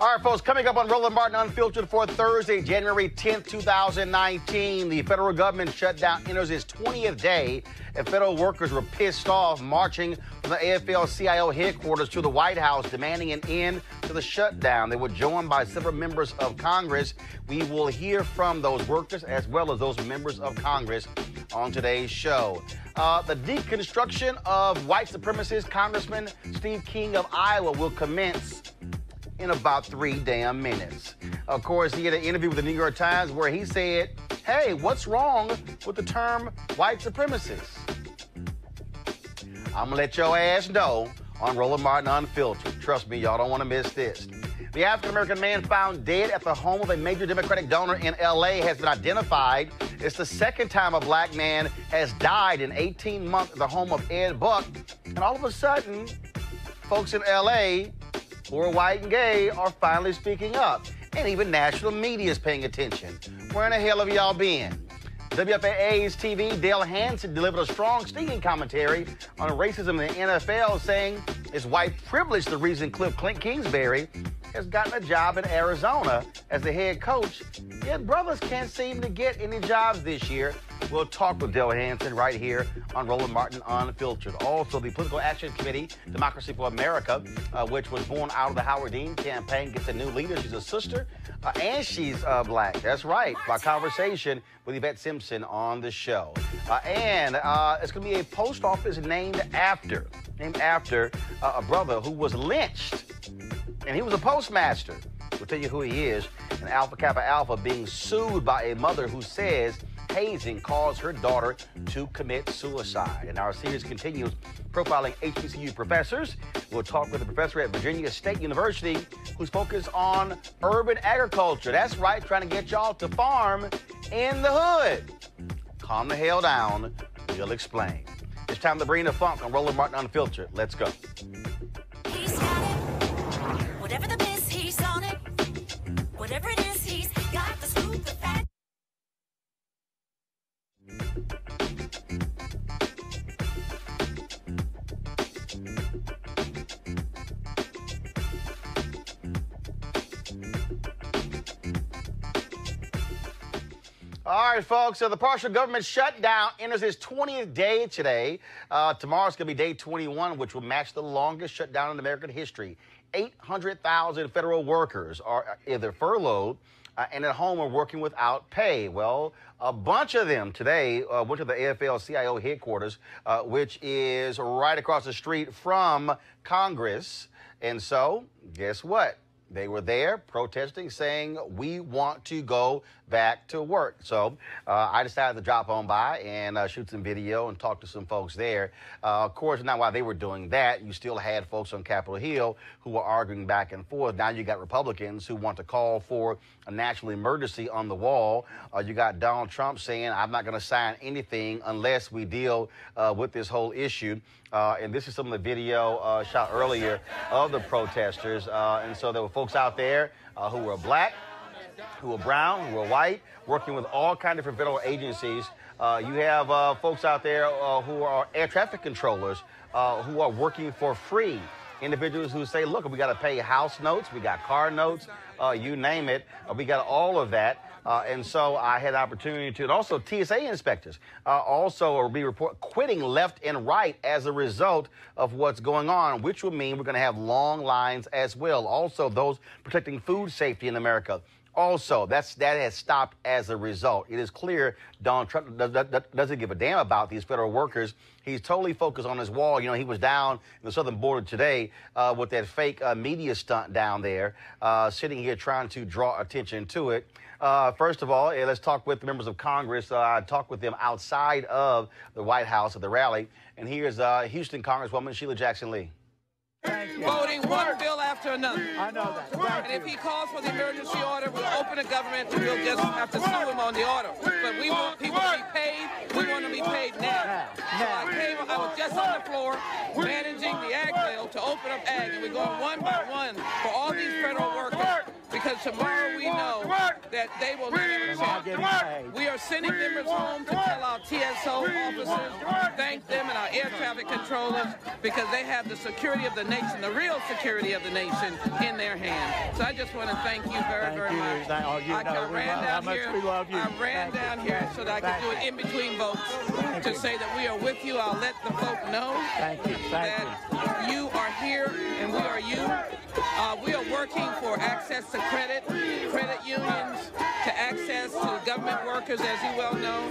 All right, folks, coming up on Roland Martin Unfiltered for Thursday, January 10th, 2019, the federal government shutdown enters its 20th day, and federal workers were pissed off marching from the AFL-CIO headquarters to the White House, demanding an end to the shutdown. They were joined by several members of Congress. We will hear from those workers as well as those members of Congress on today's show. The deconstruction of white supremacist Congressman Steve King of Iowa will commence in about 3 damn minutes. Of course, he had an interview with the New York Times where he said, hey, what's wrong with the term white supremacist? I'm gonna let your ass know on Roland Martin Unfiltered. Trust me, y'all don't wanna miss this. The African-American man found dead at the home of a major Democratic donor in LA has been identified. It's the second time a black man has died in 18 months at the home of Ed Buck. And all of a sudden, folks in LA who are white and gay are finally speaking up. And even national media is paying attention. Where in the hell have y'all been? WFAA's TV, Dale Hansen, delivered a strong, stinging commentary on racism in the NFL, saying it's white privilege the reason Cliff Kingsbury has gotten a job in Arizona as the head coach. Yet brothers can't seem to get any jobs this year. We'll talk with Dale Hansen right here on Roland Martin Unfiltered. Also, the Political Action Committee, Democracy for America, which was born out of the Howard Dean campaign, gets a new leader. She's a sister, and she's black. That's right. My conversation with Yvette Simpson on the show. And it's going to be a post office named after a brother who was lynched. And he was a postmaster. We'll tell you who he is. And Alpha Kappa Alpha being sued by a mother who says hazing caused her daughter to commit suicide. And our series continues profiling HBCU professors. We'll talk with a professor at Virginia State University who's focused on urban agriculture. That's right, trying to get y'all to farm in the hood. Calm the hell down. We'll explain. It's time to bring the funk on Roland Martin Unfiltered. Let's go. He's got it. Whatever the miss, he's on it. Whatever it is, he's got the scoop, the fact. All right, folks, so the partial government shutdown enters its 20th day today. Tomorrow's going to be day 21, which will match the longest shutdown in American history. 800,000 federal workers are either furloughed and at home are working without pay. Well, a bunch of them today went to the AFL-CIO headquarters, which is right across the street from Congress. And so, guess what? They were there protesting, saying, we want to go back to work. So I decided to drop on by and shoot some video and talk to some folks there. Of course, now while they were doing that, you still had folks on Capitol Hill who were arguing back and forth. Now you got Republicans who want to call for a national emergency on the wall. You got Donald Trump saying, I'm not going to sign anything unless we deal with this whole issue. And this is some of the video shot earlier of the protesters. And so there were folks out there who were black, who were brown, who were white, working with all kinds of different federal agencies. You have folks out there who are air traffic controllers who are working for free. Individuals who say, look, we got to pay house notes, we got car notes, you name it. We got all of that. And so I had an opportunity to, and also TSA inspectors also will be quitting left and right as a result of what's going on, which will mean we're going to have long lines as well. Also, those protecting food safety in America. Also, that has stopped as a result. It is clear Donald Trump doesn't give a damn about these federal workers. He's totally focused on his wall. You know, he was down in the southern border today with that fake media stunt down there, sitting here trying to draw attention to it. First of all, let's talk with the members of Congress. I talked with them outside of the White House at the rally. And here's Houston Congresswoman Sheila Jackson Lee. Voting one bill after another. I know that. And if he calls for the emergency order, we'll open the government and we'll just have to sue him on the order. But we want people to be paid. We want to be paid now. So I was just on the floor managing the ag bill to open up ag. And we're going one by one for all these federal workers. Because tomorrow we know that they will not have a chance. We are sending members home to tell our TSO officers, thank them and our air traffic controllers, because they have the security of the nation, the real security of the nation in their hands. So I just want to thank you very, very much. I ran down here so that I could do it in between votes to say that we are with you. I'll let the folk know that you are here and we are you. We are working for access to credit unions, to access to government workers, as you well know,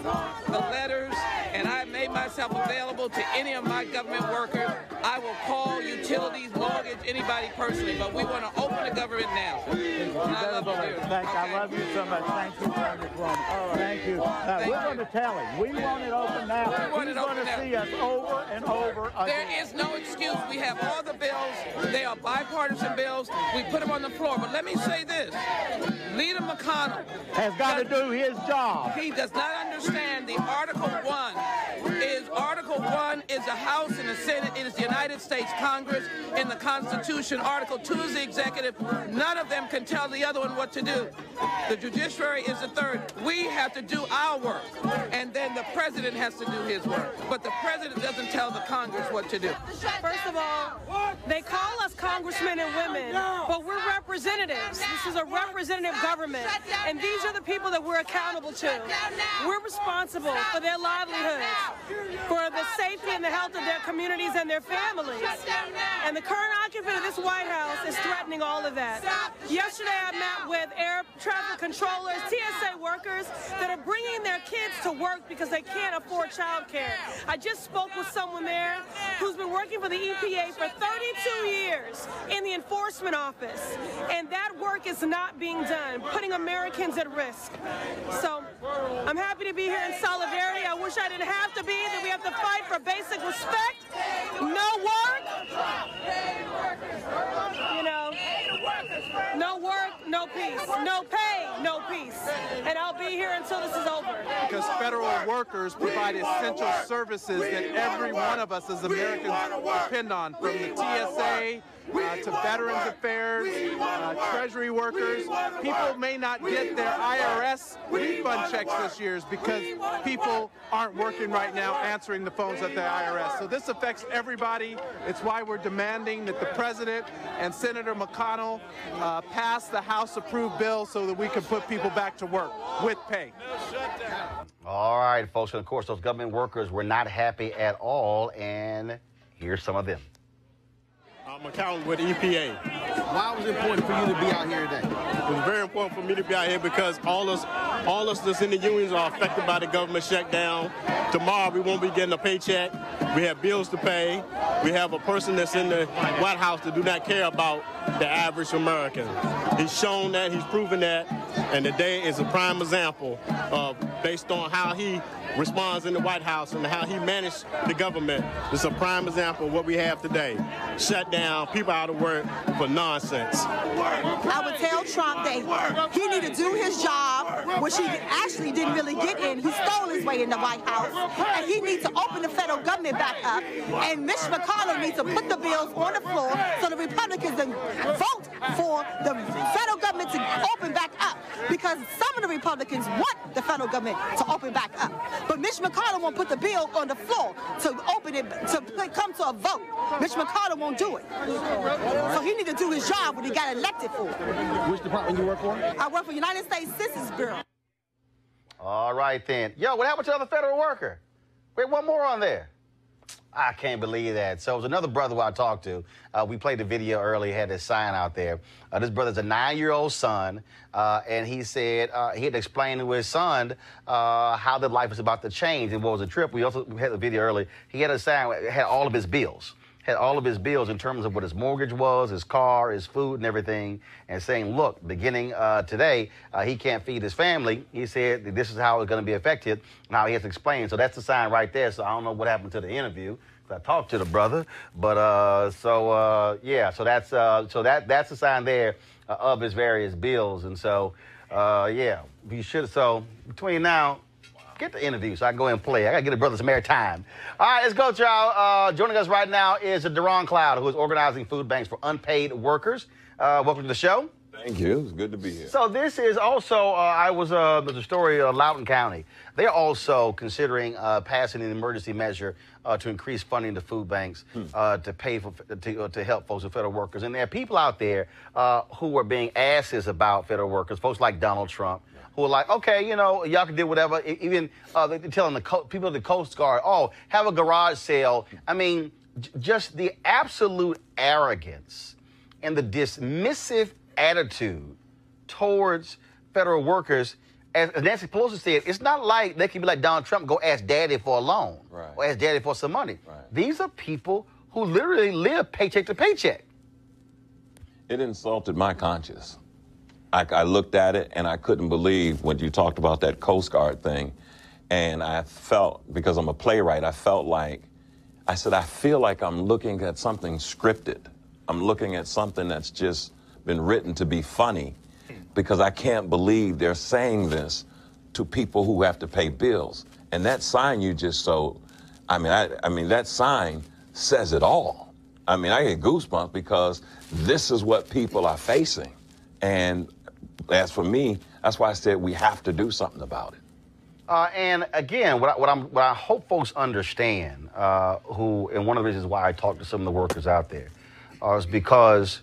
the letters, and I made myself available to any of my government workers. I will call utilities, mortgage, anybody personally, but we want to open the government now. I love you so much. Thank you, Congresswoman. Thank you. We're going to tell him. We want it open now. He's going to see us over and over again. There is no excuse. We have all the bills. They are bipartisan bills. We put them on the floor. But let me say this. Leader McConnell has got to do his job. He does not understand the Article 1 is the House and the Senate. It is the United States Congress in the Constitution. Article 2 is the executive. None of them can tell the other one what to do. The judiciary is the third. We have to do our work, and then the president has to do his work. But the president doesn't tell the Congress what to do. First of all, they call us congressmen and women, but we're representatives. This is a representative government, and these are the people that we're accountable to. We're responsible for their livelihoods, for the safety and the health of their communities and their families. And the current occupant of this White House is threatening all of that. Yesterday, I met with air traffic controllers, TSA workers that are bringing their kids to work because they can't afford child care. I just spoke with someone there who's been working for the EPA for 32 years in the enforcement office, and that work is not being done, putting Americans at risk. So I'm happy to be here in solidarity. I wish I didn't have to be, that we have to fight for basic respect, no work, you know, no work, no peace, no pay, no peace. And I'll be here until this is over. Because federal workers provide essential services that every one of us as Americans depend on, from the TSA to Veterans Affairs, Treasury workers. People may not get their IRS refund checks this year because people aren't working right now answering the phones at the IRS. So this affects everybody. It's why we're demanding that the President and Senator McConnell pass the House-approved bill so that we can put people back to work with pay. All right, folks, and of course, those government workers were not happy at all, and here's some of them. I'm McCallum with EPA. Why was it important for you to be out here today? It was very important for me to be out here because all us that's in the unions are affected by the government shutdown. Tomorrow we won't be getting a paycheck. We have bills to pay. We have a person that's in the White House that do not care about the average American. He's shown that, he's proven that, and today is a prime example of, based on how he responds in the White House and how he managed the government. It's a prime example of what we have today. Shut down, people out of work for nonsense. I would tell Trump that he need to do his job, which he actually didn't really get in. He stole his way in the White House. And he needs to open the federal government back up. And Mitch McConnell needs to put the bills on the floor so the Republicans can vote for the federal government to open back up. Because some of the Republicans want the federal government to open back up. But Mitch McConnell won't put the bill on the floor to open it, to come to a vote. Mitch McConnell won't do it. So he needs to do his job what he got elected for. Which department you work for? I work for United States Census Bureau. All right, then. Yo, what happened to the other federal worker? Wait, one more on there. I can't believe that. So it was another brother who I talked to. We played the video earlier, had this sign out there. This brother's a 9-year-old son, and he said he had to explain to his son how the life is about to change. And what was a trip. We also had the video earlier. He had a sign, had all of his bills. Had all of his bills in terms of what his mortgage was, his car, his food, and everything, and saying, look, beginning today, he can't feed his family. He said that this is how it's going to be affected, and how he has to explain. So that's the sign right there. So I don't know what happened to the interview. I talked to the brother, but yeah, so that's the sign there of his various bills, and so yeah, we should. So between now. Get the interview so I can go and play. I got to get the brother some air time. All right, let's go, y'all. Joining us right now is Deron Cloud, who is organizing food banks for unpaid workers. Welcome to the show. Thank you. It's good to be here. So this is also, there's a story of Loudoun County. They're also considering passing an emergency measure to increase funding to food banks to pay for to help folks with federal workers. And there are people out there who are being asses about federal workers, folks like Donald Trump, who are like, okay, you know, y'all can do whatever. Even they're telling the people at the Coast Guard, oh, have a garage sale. I mean, just the absolute arrogance and the dismissive attitude towards federal workers. As Nancy Pelosi said, it's not like they can be like Donald Trump, go ask daddy for a loan or ask daddy for some money. Right. These are people who literally live paycheck to paycheck. It insulted my conscience. I looked at it and I couldn't believe when you talked about that Coast Guard thing. And I felt, because I'm a playwright, I said, I feel like I'm looking at something scripted. I'm looking at something that's just been written to be funny, because I can't believe they're saying this to people who have to pay bills. And that sign you just showed, I mean, that sign says it all. I mean, I get goosebumps because this is what people are facing. And as for me, that's why I said we have to do something about it. And again, what I hope folks understand, and one of the reasons why I talk to some of the workers out there, is because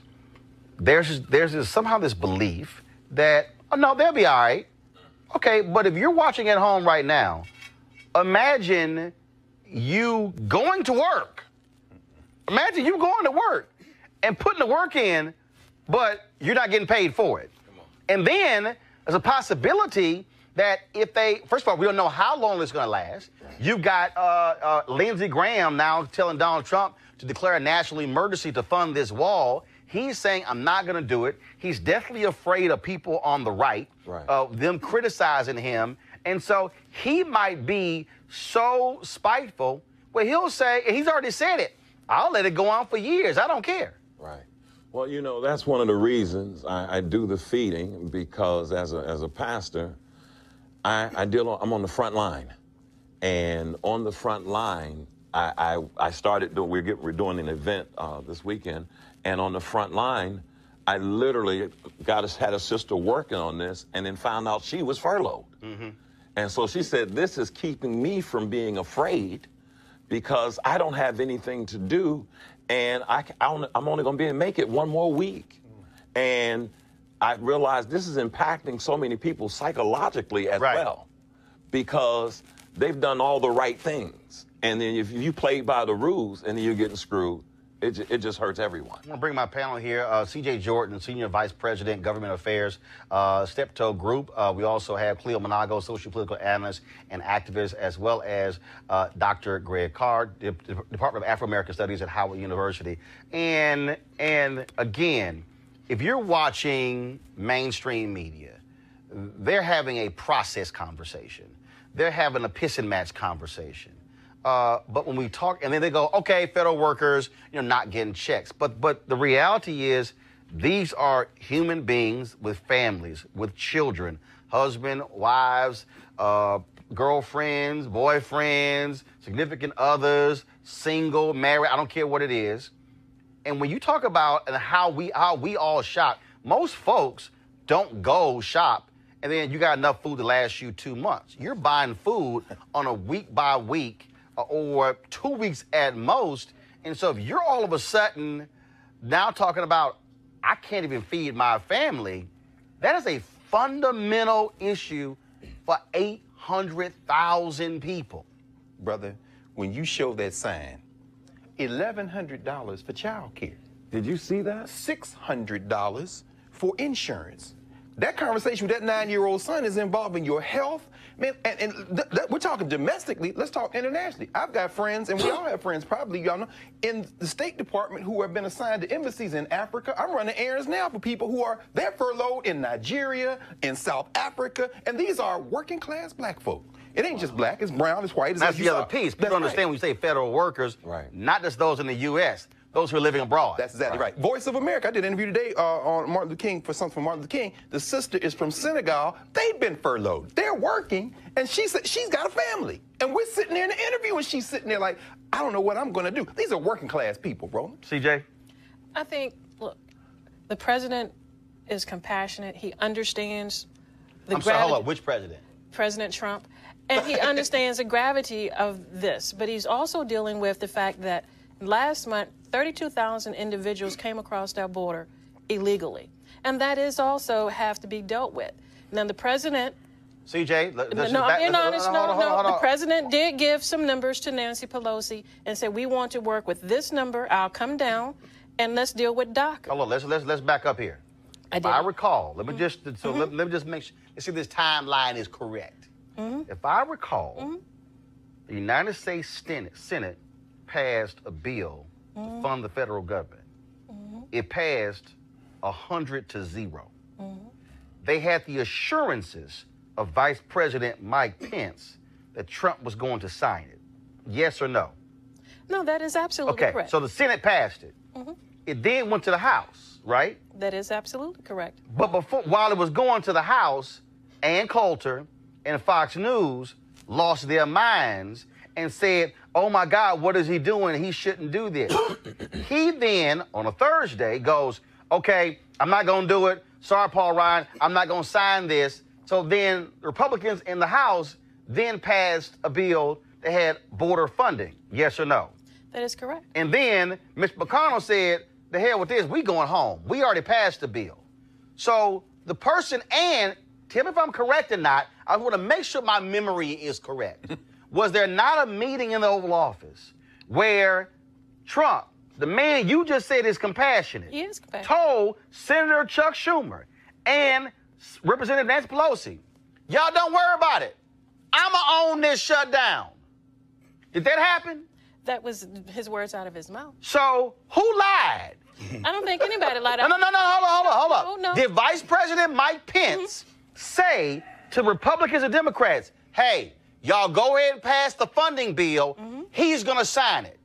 there's somehow this belief that, oh, no, they'll be all right. Okay, but if you're watching at home right now, imagine you going to work. Imagine you going to work and putting the work in, but you're not getting paid for it. And then there's a possibility that if they, first of all, we don't know how long it's going to last. You've got Lindsey Graham now telling Donald Trump to declare a national emergency to fund this wall. He's saying, I'm not going to do it. He's definitely afraid of people on the right, them criticizing him. And so he might be so spiteful where he'll say, and he's already said it, I'll let it go on for years. I don't care. Right. Well, you know, that's one of the reasons I do the feeding, because as a pastor, I'm on the front line. And on the front line, I started doing, we're doing an event this weekend, and on the front line, I literally had a sister working on this and then found out she was furloughed. Mm-hmm. And so she said, this is keeping me from being afraid because I don't have anything to do, and I'm only going to be able to make it one more week. And I realized this is impacting so many people psychologically as well, because they've done all the right things. And then if you play by the rules and then you're getting screwed, it just hurts everyone. I'm going to bring my panel here. C.J. Jordan, Senior Vice President, Government Affairs, Steptoe Group. We also have Cleo Monago, Social Political Analyst and Activist, as well as Dr. Greg Carr, Department of Afro-American Studies at Howard University. And again, if you're watching mainstream media, they're having a process conversation. They're having a piss and match conversation. But when we talk, and then they go, okay, federal workers, not getting checks. But the reality is these are human beings with families, with children, husband, wives, girlfriends, boyfriends, significant others, single, married, I don't care what it is. And when you talk about how we all shop, most folks don't go shop and then you got enough food to last you 2 months. You're buying food on a week by week or 2 weeks at most. And so if you're all of a sudden now talking about, I can't even feed my family, that is a fundamental issue for 800,000 people. Brother, when you show that sign, $1,100 for child care. Did you see that? $600 for insurance. That conversation with that 9-year-old son is involving your health. Man, and we're talking domestically. Let's talk internationally. I've got friends, and we all have friends, probably, y'all know, in the State Department who have been assigned to embassies in Africa. I'm running errands now for people who are, they're furloughed in Nigeria, in South Africa, and these are working class black folk. It ain't just black, it's brown, it's white. It's That's the other piece. People understand when you say federal workers, not just those in the U.S., those who are living abroad. That's exactly right. Voice of America, I did an interview today on Martin Luther King, for something from Martin Luther King. The sister is from Senegal. They've been furloughed. They're working, and she said she's got a family. And we're sitting there in the interview, and she's sitting there like, I don't know what I'm going to do. These are working class people, Roland. CJ? I think, look, the president is compassionate. He understands the gravity. Hold up, which president? President Trump. And he understands the gravity of this. But he's also dealing with the fact that last month, 32,000 individuals came across our border illegally. And that is also have to be dealt with. Now, the president... CJ, I'm being honest. No. The president did give some numbers to Nancy Pelosi and said, we want to work with this number. I'll come down and let's deal with DACA. Hold on, let's back up here. If I recall, let me just make sure, let's see if this timeline is correct. If I recall, the United States Senate passed a bill to fund the federal government. It passed 100-0. They had the assurances of Vice President Mike Pence that Trump was going to sign it. Yes or no? No, that is absolutely correct. Okay, so the Senate passed it. It then went to the House, right? That is absolutely correct. But while it was going to the House, Ann Coulter and Fox News lost their minds and said, oh my God, what is he doing? He shouldn't do this. He then, on a Thursday, goes, okay, I'm not going to do it. Sorry, Paul Ryan, I'm not going to sign this. So then Republicans in the House then passed a bill that had border funding. Yes or no? That is correct. And then Mitch McConnell said, the hell with this, we going home. We already passed the bill. So the person, and tell me if I'm correct or not, I want to make sure my memory is correct. Was there not a meeting in the Oval Office where Trump, the man you just said is compassionate, he is compassionate, told Senator Chuck Schumer and Representative Nancy Pelosi, y'all don't worry about it. I'ma own this shutdown. Did that happen? That was his words out of his mouth. So who lied? I don't think anybody lied. No, hold up. Oh, no. Did Vice President Mike Pence say to Republicans and Democrats, hey, y'all go ahead and pass the funding bill. He's going to sign it.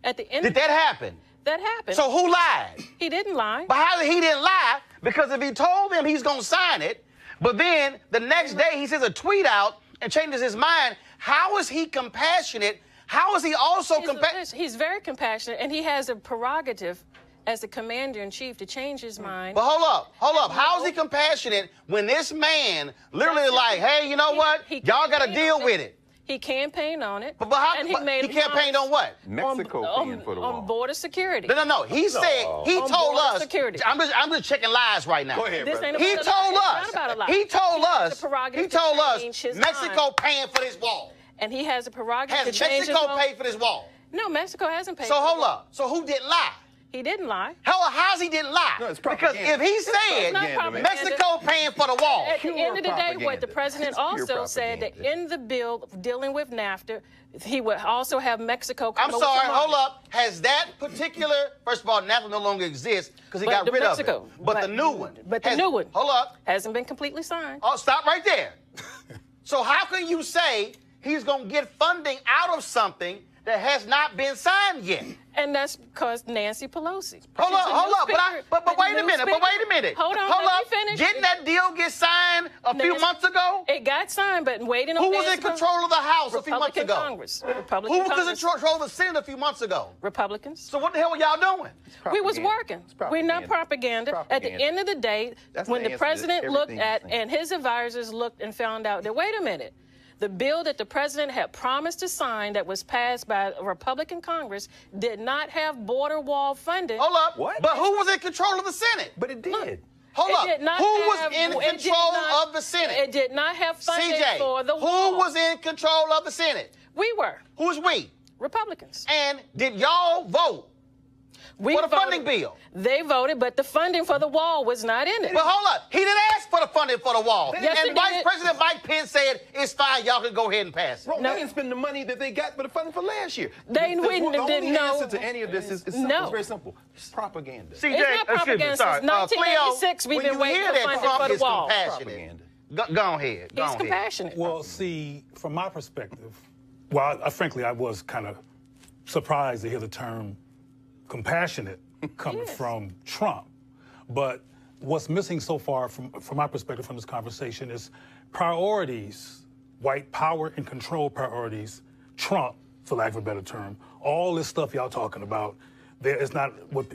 At the end, did that happen? That happened. So who lied? He didn't lie. But how did he didn't lie? Because if he told them he's going to sign it, but then the next day he sends a tweet out and changes his mind, how is he compassionate? How is he also compassionate? He's very compassionate, and he has a prerogative as the commander-in-chief to change his mind. But hold up. How is he compassionate when this man literally like, hey, you know what? Y'all got to deal with it. He campaigned on it. But how, and he campaigned on what? Mexico paying for the wall. On border security. No. He said, he told us. Security. I'm just checking lies right now. Go ahead, brother. He told us Mexico paying for this wall. And he has a prerogative to change his Has Mexico paid for this wall? No, Mexico hasn't paid. So hold up. So who didn't lie? He didn't lie. How's he didn't lie? No, it's because if he said Mexico paying for the wall. At the end of the day, what the president It's pure also said that propaganda. in the bill dealing with NAFTA, he would also have Mexico come I'm over sorry, to hold London. up. Has that particular, first of all, NAFTA no longer exists because he But got the rid Mexico, of it. But the new one. But the new one. Hold up. Hasn't been completely signed. Oh, stop right there. So how can you say he's going to get funding out of something that has not been signed yet? And that's because Nancy Pelosi. Hold up. But wait a minute. Hold on, Hold let up. me finish. Didn't that deal get signed a few months ago? It got signed, but waiting on Who was in control of the House a few months Republican ago? Congress. Republican Who was Congress. in control of the Senate a few months ago? Republicans. So what the hell were y'all doing? We was working. We're not propaganda. At the end of the day, That's when the the answer to president looked everything at you're saying. and his advisors looked and found out that, wait a minute, the bill that the president had promised to sign that was passed by a Republican Congress did not have border wall funding. Hold up. What? But who was in control of the Senate? But it did. Hold It up. did not Who was have- in it did control not- of the Senate? It did not have funding CJ, for the wall. who was in control of the Senate? We were. Who's we? Republicans. And did y'all vote We for the voted- funding bill? They voted, but the funding for the wall was not in it. But hold up. He didn't ask for the funding for the wall. Yes, he and Vice did. President Mike Pence said, it's fine, y'all can go ahead and pass it. Bro, they didn't spend the money that they got for the funding for last year. They the didn't only know. answer to any of this is simple. No. It's very simple. It's propaganda. CJ, It's not propaganda. Since 1996, we've been waiting for funding Trump for the is wall. compassionate. Go ahead. Go He's ahead. compassionate. Well, see, from my perspective, well, frankly, I was kind of surprised to hear the term compassionate coming from Trump. But what's missing so far, from my perspective, from this conversation is priorities, white power and control priorities, Trump, for lack of a better term. All this stuff y'all talking about, there is not what.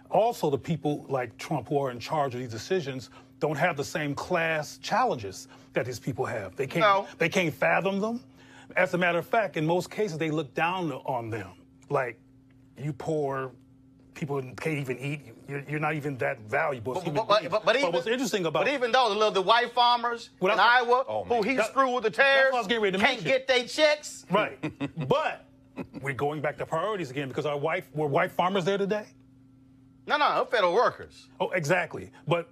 Also, the people like Trump who are in charge of these decisions don't have the same class challenges that these people have. They can't fathom them. As a matter of fact, in most cases, they look down on them. Like, you poor people can't even eat. You're not even that valuable. As human beings. But what's interesting about But even though the white farmers in Iowa, who he screwed with the tariffs, can't get their checks. Right. But we're going back to priorities again because were white farmers there today? No, federal workers. Oh, exactly. But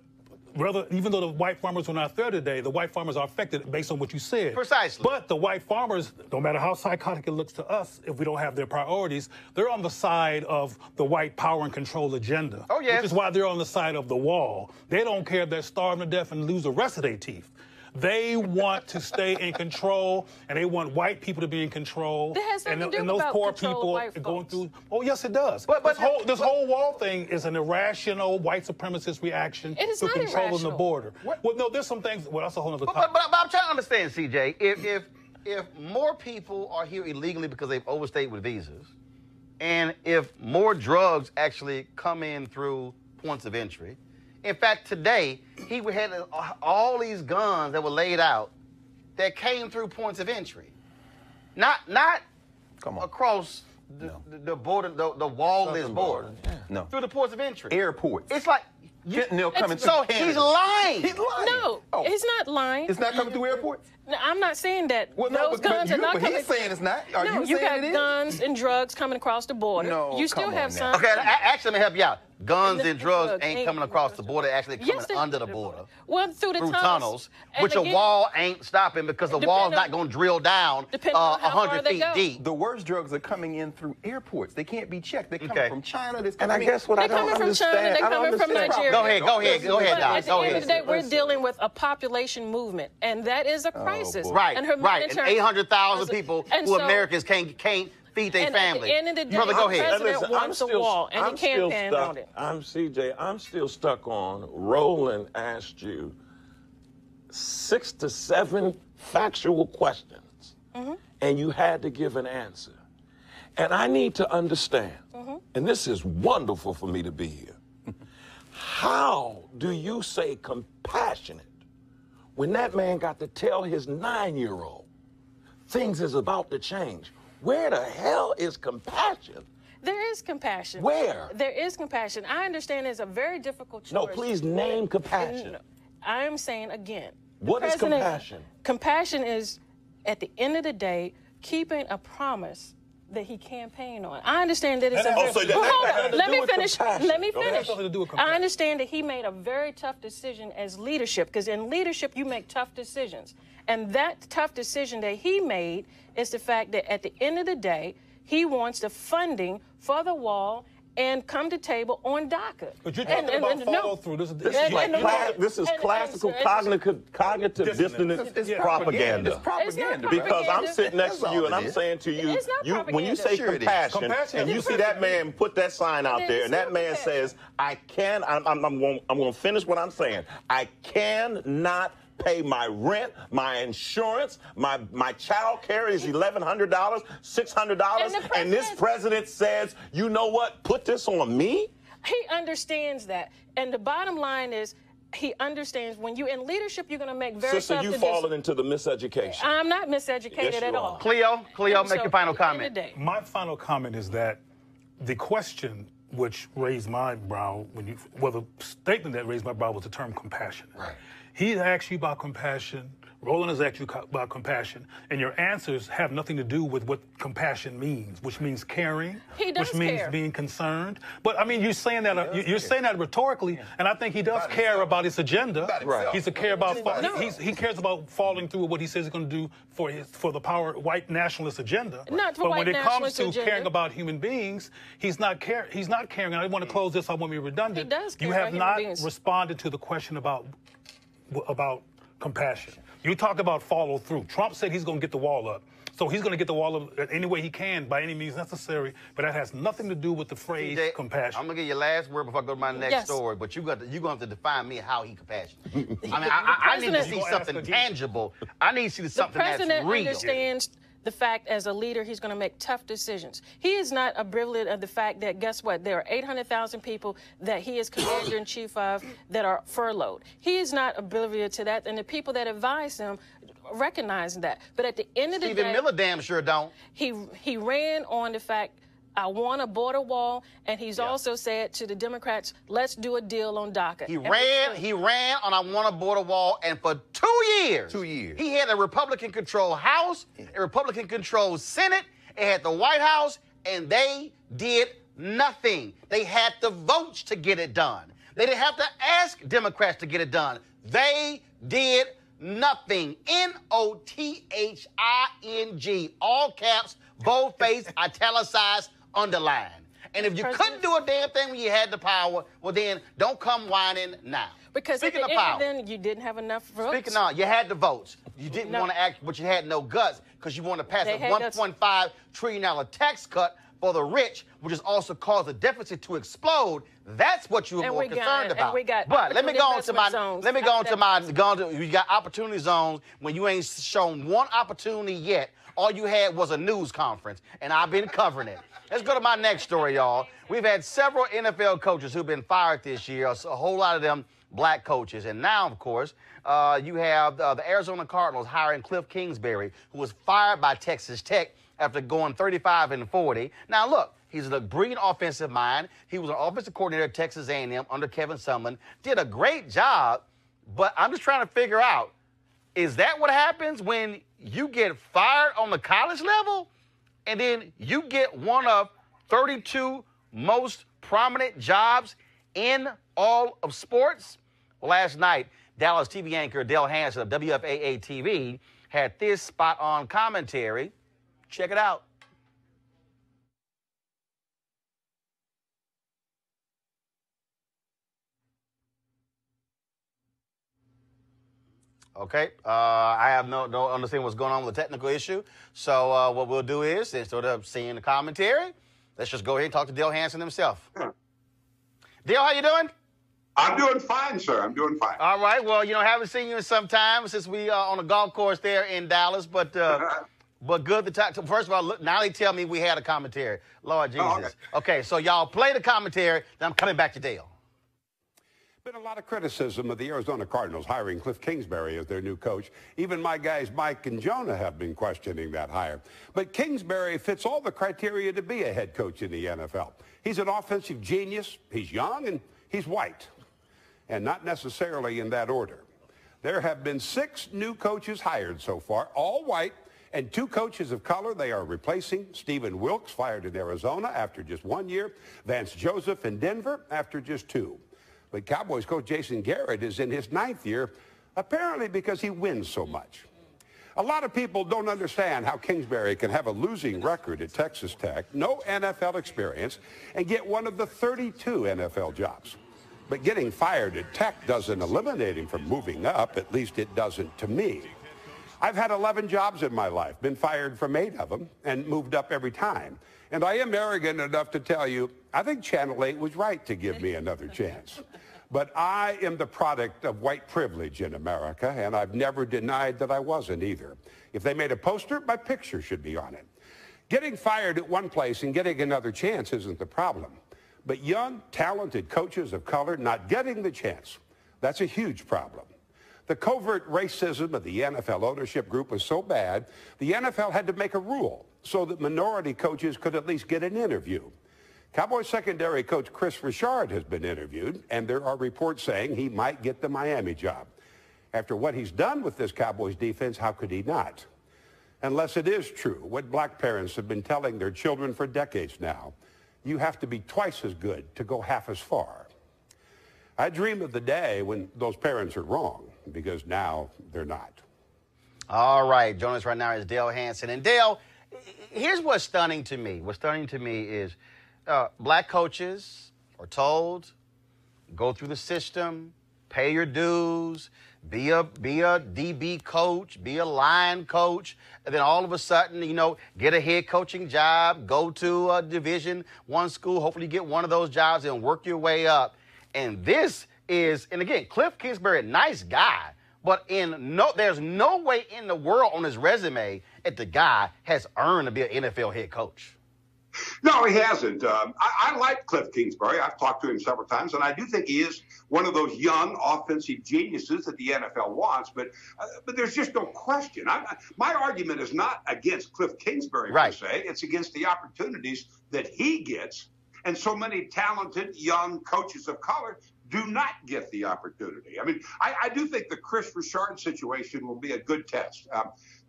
even though the white farmers were not there today, the white farmers are affected based on what you said. Precisely. But the white farmers, no matter how psychotic it looks to us, if we don't have their priorities, they're on the side of the white power and control agenda. Oh, yes. Which is why they're on the side of the wall. They don't care if they're starving to death and lose the rest of their teeth. They want to stay in control, and they want white people to be in control. That has nothing to do and those about poor control of people white are going folks. through. Oh, yes, it does. But this whole wall thing is an irrational white supremacist reaction It is to not controlling the irrational. border. Well, no, there's some things. Well, that's a whole other But topic. I'm trying to understand, CJ. If more people are here illegally because they've overstayed with visas, and if more drugs actually come in through points of entry, in fact, today he had all these guns that were laid out that came through points of entry, not across the border, the wall-less border, through the ports of entry. Airports. It's like fentanyl coming through so Canada. he's lying. He's lying. No, he's not lying. It's not coming through airports? No, I'm not saying that Well, no, those but guns are not but coming. he's saying it's not. Are No, you got saying it is? guns and drugs coming across the border. No, you still come have on some. now. Okay, actually, let me help you out. Guns and drugs drugs ain't ain't coming across the border, actually coming Yes, they- under the border. Well, through the tunnels, And which a again, wall ain't stopping because the wall's not going to drill down depending on how far 100 they feet go. deep. The worst drugs are coming in through airports. They can't be checked. They're coming Okay. from China. They're And I coming, guess what I They're don't coming from China, understand. they're I don't coming from understand. Nigeria. Go ahead, But Doc. at the end of the day, we're dealing with a population movement, and that is a crisis. Right, and right. And 800,000 people and who so- Americans can't feed their and family. At the end of the day, Brother, go the ahead. president wants a wall, and he campaigned on it. I'm CJ. I'm still stuck on. Roland asked you 6 to 7 factual questions, and you had to give an answer. And I need to understand, and this is wonderful for me to be here. How do you say compassionate when that man got to tell his 9-year-old things is about to change? Where the hell is compassion? There is compassion. Where? There is compassion. I understand it's a very difficult choice. No, please name compassion. I am saying again. What is compassion? Compassion is, at the end of the day, keeping a promise that he campaigned on. I understand that it's a Oh, so let me finish. Let me That has finish. nothing to do with I compassion. understand that he made a very tough decision as leadership, because in leadership you make tough decisions. And that tough decision that he made is the fact that at the end of the day, he wants the funding for the wall and come to table on DACA. But you're talking about follow through. This This is classical cognitive dissonance propaganda. It's propaganda. Because I'm propaganda. sitting next to That's you all and it I'm is. saying to you, It's not when you propaganda. say Sure it is. compassion, and you see that man put that sign out there, and that man says, I'm going to finish what I'm saying. I cannot pay my rent, my insurance, my child care is $1,100, $600, and this president says, you know what, put this on me? He understands that. And the bottom line is, he understands when you're in leadership, you're going to make very Sister, tough you've decisions. fallen into the miseducation. I'm not miseducated Yes, you at are. all. Cleo, And make so your final at the end of comment. the day, My final comment is that the question which raised my brow, the statement that raised my brow was the term compassion. Right. He asked you about compassion. Roland has asked you about compassion, and your answers have nothing to do with what compassion means, which means caring, He does which means care. being concerned. But I mean, you're saying that you're saying that rhetorically, and I think he does care about his agenda. Right. He's a care about No. he cares about following through with what he says he's going to do for the white nationalist agenda. Not for but white when it comes nationalist to agenda. caring about human beings, he's not caring. And I want to close this. I want to be redundant. He does care You about have human not beings. responded to the question about compassion. You talk about follow through. Trump said he's going to get the wall up. So he's going to get the wall up any way he can, by any means necessary. But that has nothing to do with the phrase TJ, compassion. I'm gonna give you your last word before I go to my next Yes. story. But you're going to have to define me how he compassionate. I mean, I need to see You're gonna something ask again. tangible. I need to see the something that's president real. understands the fact as a leader he's going to make tough decisions. He is not oblivious of the fact that, guess what, there are 800,000 people that he is commander-in-chief of that are furloughed. He is not oblivious to that, and the people that advise him recognize that. But at the end of the Stephen day, Miller damn sure don't. he ran on the fact, I want a border wall, and he's also said to the Democrats, let's do a deal on DACA. He And ran on I want a border wall, and for 2 years, 2 years. he had a Republican-controlled House, a Republican-controlled Senate, it had the White House, and they did nothing. They had the votes to get it done. They didn't have to ask Democrats to get it done. They did nothing. N-O-T-H-I-N-G, all caps, boldface, italicized, underlined. And if you couldn't do a damn thing when you had the power, well then, don't come whining now. Because Speaking at the of end power, then you didn't have enough votes. speaking of, you had the votes. You didn't No. want to act, but you had no guts because you wanted to pass They a had guts. $1.5 trillion tax cut for the rich, which has also caused the deficit to explode. That's what you were And more we got- concerned and about. we got But let me go on to my. investment zones. Let me go on to you got opportunity zones when you ain't shown one opportunity yet. All you had was a news conference, and I've been covering it. Let's go to my next story, y'all. We've had several NFL coaches who've been fired this year, a whole lot of them black coaches. And now, of course, you have the Arizona Cardinals hiring Cliff Kingsbury, who was fired by Texas Tech after going 35-40. Now, look, he's a brilliant offensive mind. He was an offensive coordinator at Texas A&M under Kevin Sumlin. Did a great job, but I'm just trying to figure out, is that what happens when you get fired on the college level and then you get one of 32 most prominent jobs in all of sports? Well, last night, Dallas TV anchor Dale Hansen of WFAA TV had this spot-on commentary. Check it out. Okay, I have no understanding what's going on with the technical issue. So what we'll do is, instead of seeing the commentary, let's just go ahead and talk to Dale Hansen himself. Dale, how you doing? I'm doing fine, sir. I'm doing fine. All right. Well, haven't seen you in some time since we on the golf course there in Dallas, but good to talk. First of all, look, now they tell me we had a commentary. Lord Jesus. Oh, okay, so y'all play the commentary. Then I'm coming back to Dale. Been a lot of criticism of the Arizona Cardinals hiring Cliff Kingsbury as their new coach. Even my guys Mike and Jonah have been questioning that hire. But Kingsbury fits all the criteria to be a head coach in the NFL. He's an offensive genius, he's young, and he's white. And not necessarily in that order. There have been 6 new coaches hired so far, all white, And 2 coaches of color they are replacing: Stephen Wilkes, fired in Arizona after just 1 year, Vance Joseph in Denver after just 2. But Cowboys coach Jason Garrett is in his 9th year, apparently because he wins so much. A lot of people don't understand how Kingsbury can have a losing record at Texas Tech, no NFL experience, and get one of the 32 NFL jobs. But getting fired at Tech doesn't eliminate him from moving up. At least it doesn't to me. I've had 11 jobs in my life, been fired from 8 of them, and moved up every time. And I am arrogant enough to tell you, I think Channel 8 was right to give me another chance. But I am the product of white privilege in America, and I've never denied that I wasn't either. If they made a poster, my picture should be on it. Getting fired at one place and getting another chance isn't the problem. But young, talented coaches of color not getting the chance, that's a huge problem. The covert racism of the NFL ownership group was so bad, the NFL had to make a rule so that minority coaches could at least get an interview. Cowboys secondary coach Chris Richard has been interviewed, and there are reports saying he might get the Miami job. After what he's done with this Cowboys defense, how could he not? Unless it is true, what black parents have been telling their children for decades now: you have to be twice as good to go half as far. I dream of the day when those parents are wrong, because now they're not. All right, joining us right now is Dale Hansen. And Dale, here's what's stunning to me. What's stunning to me is black coaches are told, go through the system, pay your dues, be a DB coach, be a line coach, and then all of a sudden, you know, get a head coaching job, go to a Division I school, hopefully get one of those jobs and work your way up. And this is, and again, Cliff Kingsbury, nice guy, but there's no way in the world on his resume that the guy has earned to be an NFL head coach. No, he hasn't. I like Cliff Kingsbury. I've talked to him several times, and I do think he is one of those young offensive geniuses that the NFL wants. But there's just no question. My argument is not against Cliff Kingsbury per se. It's against the opportunities that he gets, and so many talented young coaches of color do not get the opportunity. I mean, I do think the Chris Richard situation will be a good test.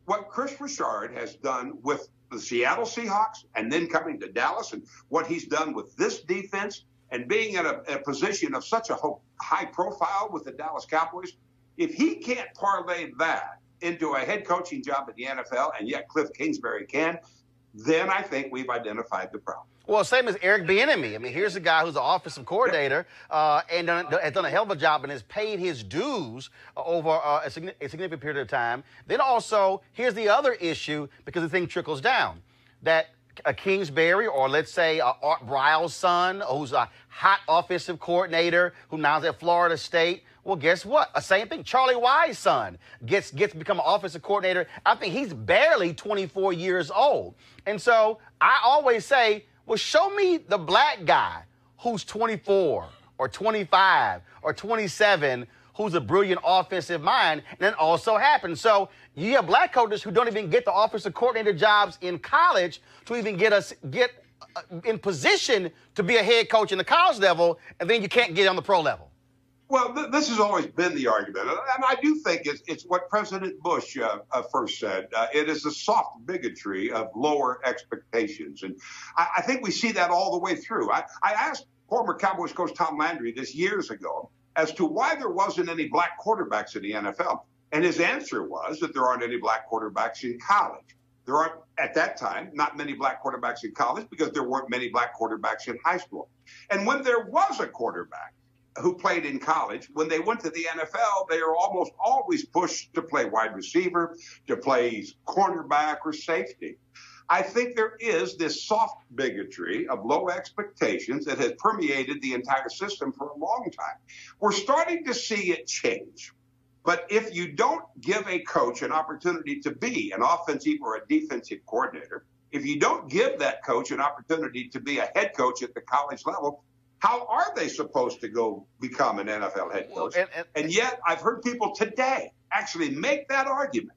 What Chris Richard has done with the Seattle Seahawks and then coming to Dallas, and what he's done with this defense and being in a position of such a high profile with the Dallas Cowboys, if he can't parlay that into a head coaching job at the NFL, and yet Cliff Kingsbury can, then I think we've identified the problem. Well, same as Eric Bieniemy. I mean, here's a guy who's an offensive coordinator and has done a hell of a job and has paid his dues over a significant period of time. Then also, here's the other issue, because the thing trickles down, that a Kingsbury, or let's say Art Briles' son, who's a hot offensive coordinator who now is at Florida State, well, guess what? A same thing. Charlie Wise's son gets to become an offensive coordinator. I think he's barely 24 years old. And so I always say, well, show me the black guy who's 24 or 25 or 27 who's a brilliant offensive mind, and that also happens. So you have black coaches who don't even get the offensive coordinator jobs in college to even get in position to be a head coach in the college level, and then you can't get on the pro level. Well, this has always been the argument, and I do think it's what President Bush first said. It is a soft bigotry of lower expectations, and I think we see that all the way through. I asked former Cowboys coach Tom Landry this years ago as to why there wasn't any black quarterbacks in the NFL, and his answer was that there aren't any black quarterbacks in college. There aren't, at that time, not many black quarterbacks in college because there weren't many black quarterbacks in high school. And when there was a quarterback who played in college, when they went to the NFL, they are almost always pushed to play wide receiver, to play cornerback or safety. I think there is this soft bigotry of low expectations that has permeated the entire system for a long time. We're starting to see it change. But if you don't give a coach an opportunity to be an offensive or a defensive coordinator, if you don't give that coach an opportunity to be a head coach at the college level, how are they supposed to go become an NFL head coach? And yet I've heard people today actually make that argument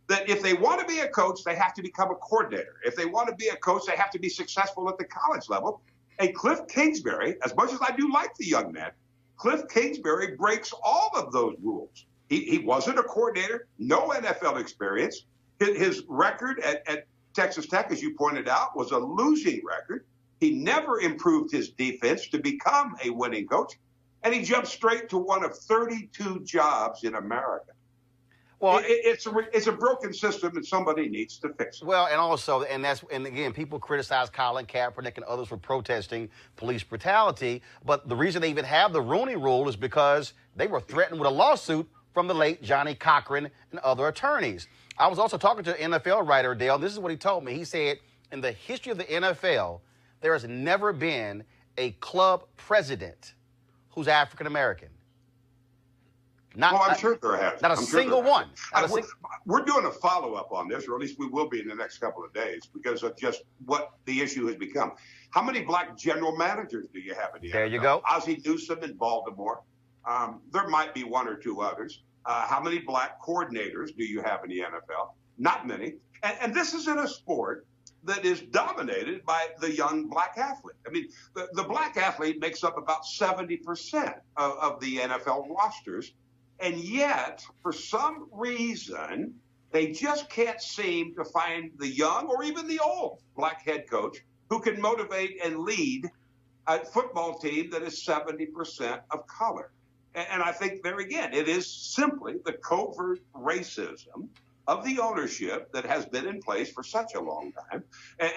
that if they want to be a coach, they have to become a coordinator. If they want to be a coach, they have to be successful at the college level. And Cliff Kingsbury, as much as I do like the young man, Cliff Kingsbury breaks all of those rules. He wasn't a coordinator, no NFL experience. His record at Texas Tech, as you pointed out, was a losing record. He never improved his defense to become a winning coach, and he jumped straight to one of 32 jobs in America. Well, it's a broken system, and somebody needs to fix it. Well, and also, and again, people criticize Colin Kaepernick and others for protesting police brutality, but the reason they even have the Rooney Rule is because they were threatened with a lawsuit from the late Johnny Cochran and other attorneys. I was also talking to an NFL writer, Dale. This is what he told me. He said, in the history of the NFL, there has never been a club president who's African American. I'm sure there has. Not a single one. We're doing a follow-up on this, or at least we will be in the next couple of days, because of just what the issue has become. How many black general managers do you have in the NFL? There you go. Ozzie Newsome in Baltimore. There might be one or two others. How many black coordinators do you have in the NFL? Not many. And this is in a sport that is dominated by the young black athlete. I mean, the black athlete makes up about 70% of the NFL rosters. And yet, for some reason, they just can't seem to find the young or even the old black head coach who can motivate and lead a football team that is 70% of color. And I think there again, it is simply the covert racism of the ownership that has been in place for such a long time.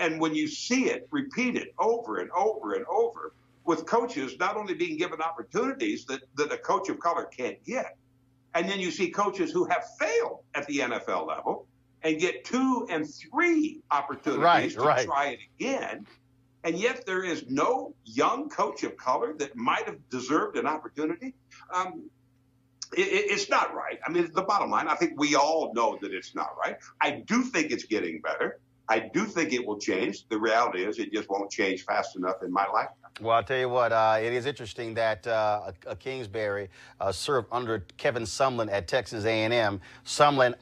And when you see it repeated over and over and over, with coaches not only being given opportunities that a coach of color can't get, and then you see coaches who have failed at the NFL level and get 2 and 3 opportunities to try it again. And yet there is no young coach of color that might have deserved an opportunity. It's not right. I mean, the bottom line, I think we all know that it's not right. I do think it's getting better. I do think it will change. The reality is it just won't change fast enough in my lifetime. Well, I'll tell you what, it is interesting that Kingsbury served under Kevin Sumlin at Texas A&M. Sumlin,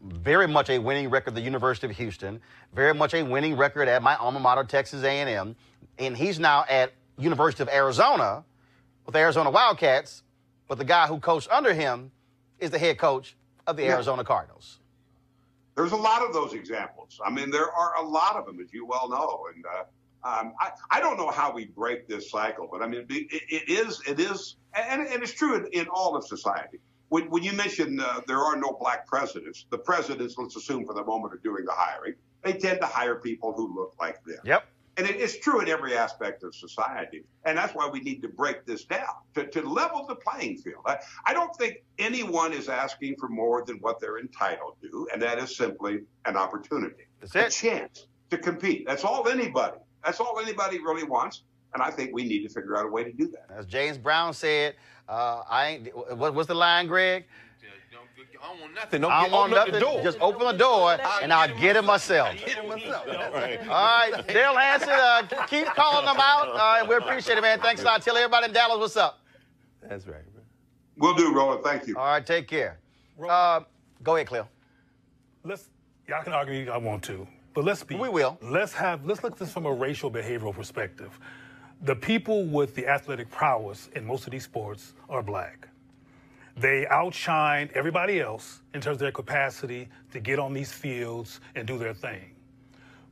very much a winning record at the University of Houston, very much a winning record at my alma mater, Texas A&M. And he's now at University of Arizona with the Arizona Wildcats, but the guy who coached under him is the head coach of the Arizona Cardinals. There's a lot of those examples. I mean, there are a lot of them, as you well know. And I don't know how we break this cycle, but I mean, it is, and it's true in all of society. When you mention there are no black presidents, the presidents, let's assume for the moment, are doing the hiring. They tend to hire people who look like them. Yep. And it's true in every aspect of society. And that's why we need to break this down, to level the playing field. I don't think anyone is asking for more than what they're entitled to, and that is simply an opportunity. That's it. A chance to compete. That's all anybody really wants. And I think we need to figure out a way to do that. As James Brown said, what's the line, Greg? I don't want nothing. I don't want nothing. Just open the door, and I'll get it myself. All right. All right, Dale Hansen, keep calling them out. We appreciate it, man. Thanks a lot. Tell everybody in Dallas what's up. That's right, bro. Will do, Roland. Thank you. All right, take care. Go ahead, Cleo. Y'all can argue if I want to, but we will. Let's look at this from a racial behavioral perspective. The people with the athletic prowess in most of these sports are black. They outshine everybody else in terms of their capacity to get on these fields and do their thing.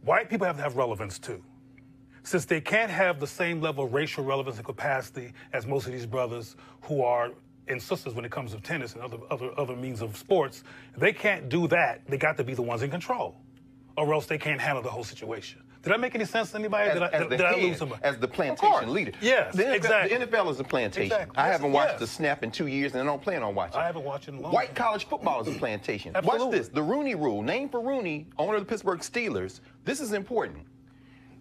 White people have to have relevance too. Since they can't have the same level of racial relevance and capacity as most of these brothers who are and sisters when it comes to tennis and other means of sports, if they can't do that, they got to be the ones in control, or else they can't handle the whole situation. Did that make any sense to anybody? Did I lose somebody? As the plantation leader. Yes, exactly. The NFL is a plantation. Exactly. I haven't watched the snap in 2 years, and I don't plan on watching. I haven't watched it in a long White college football is a plantation. Absolutely. Watch this. The Rooney Rule, named for Rooney, owner of the Pittsburgh Steelers. This is important.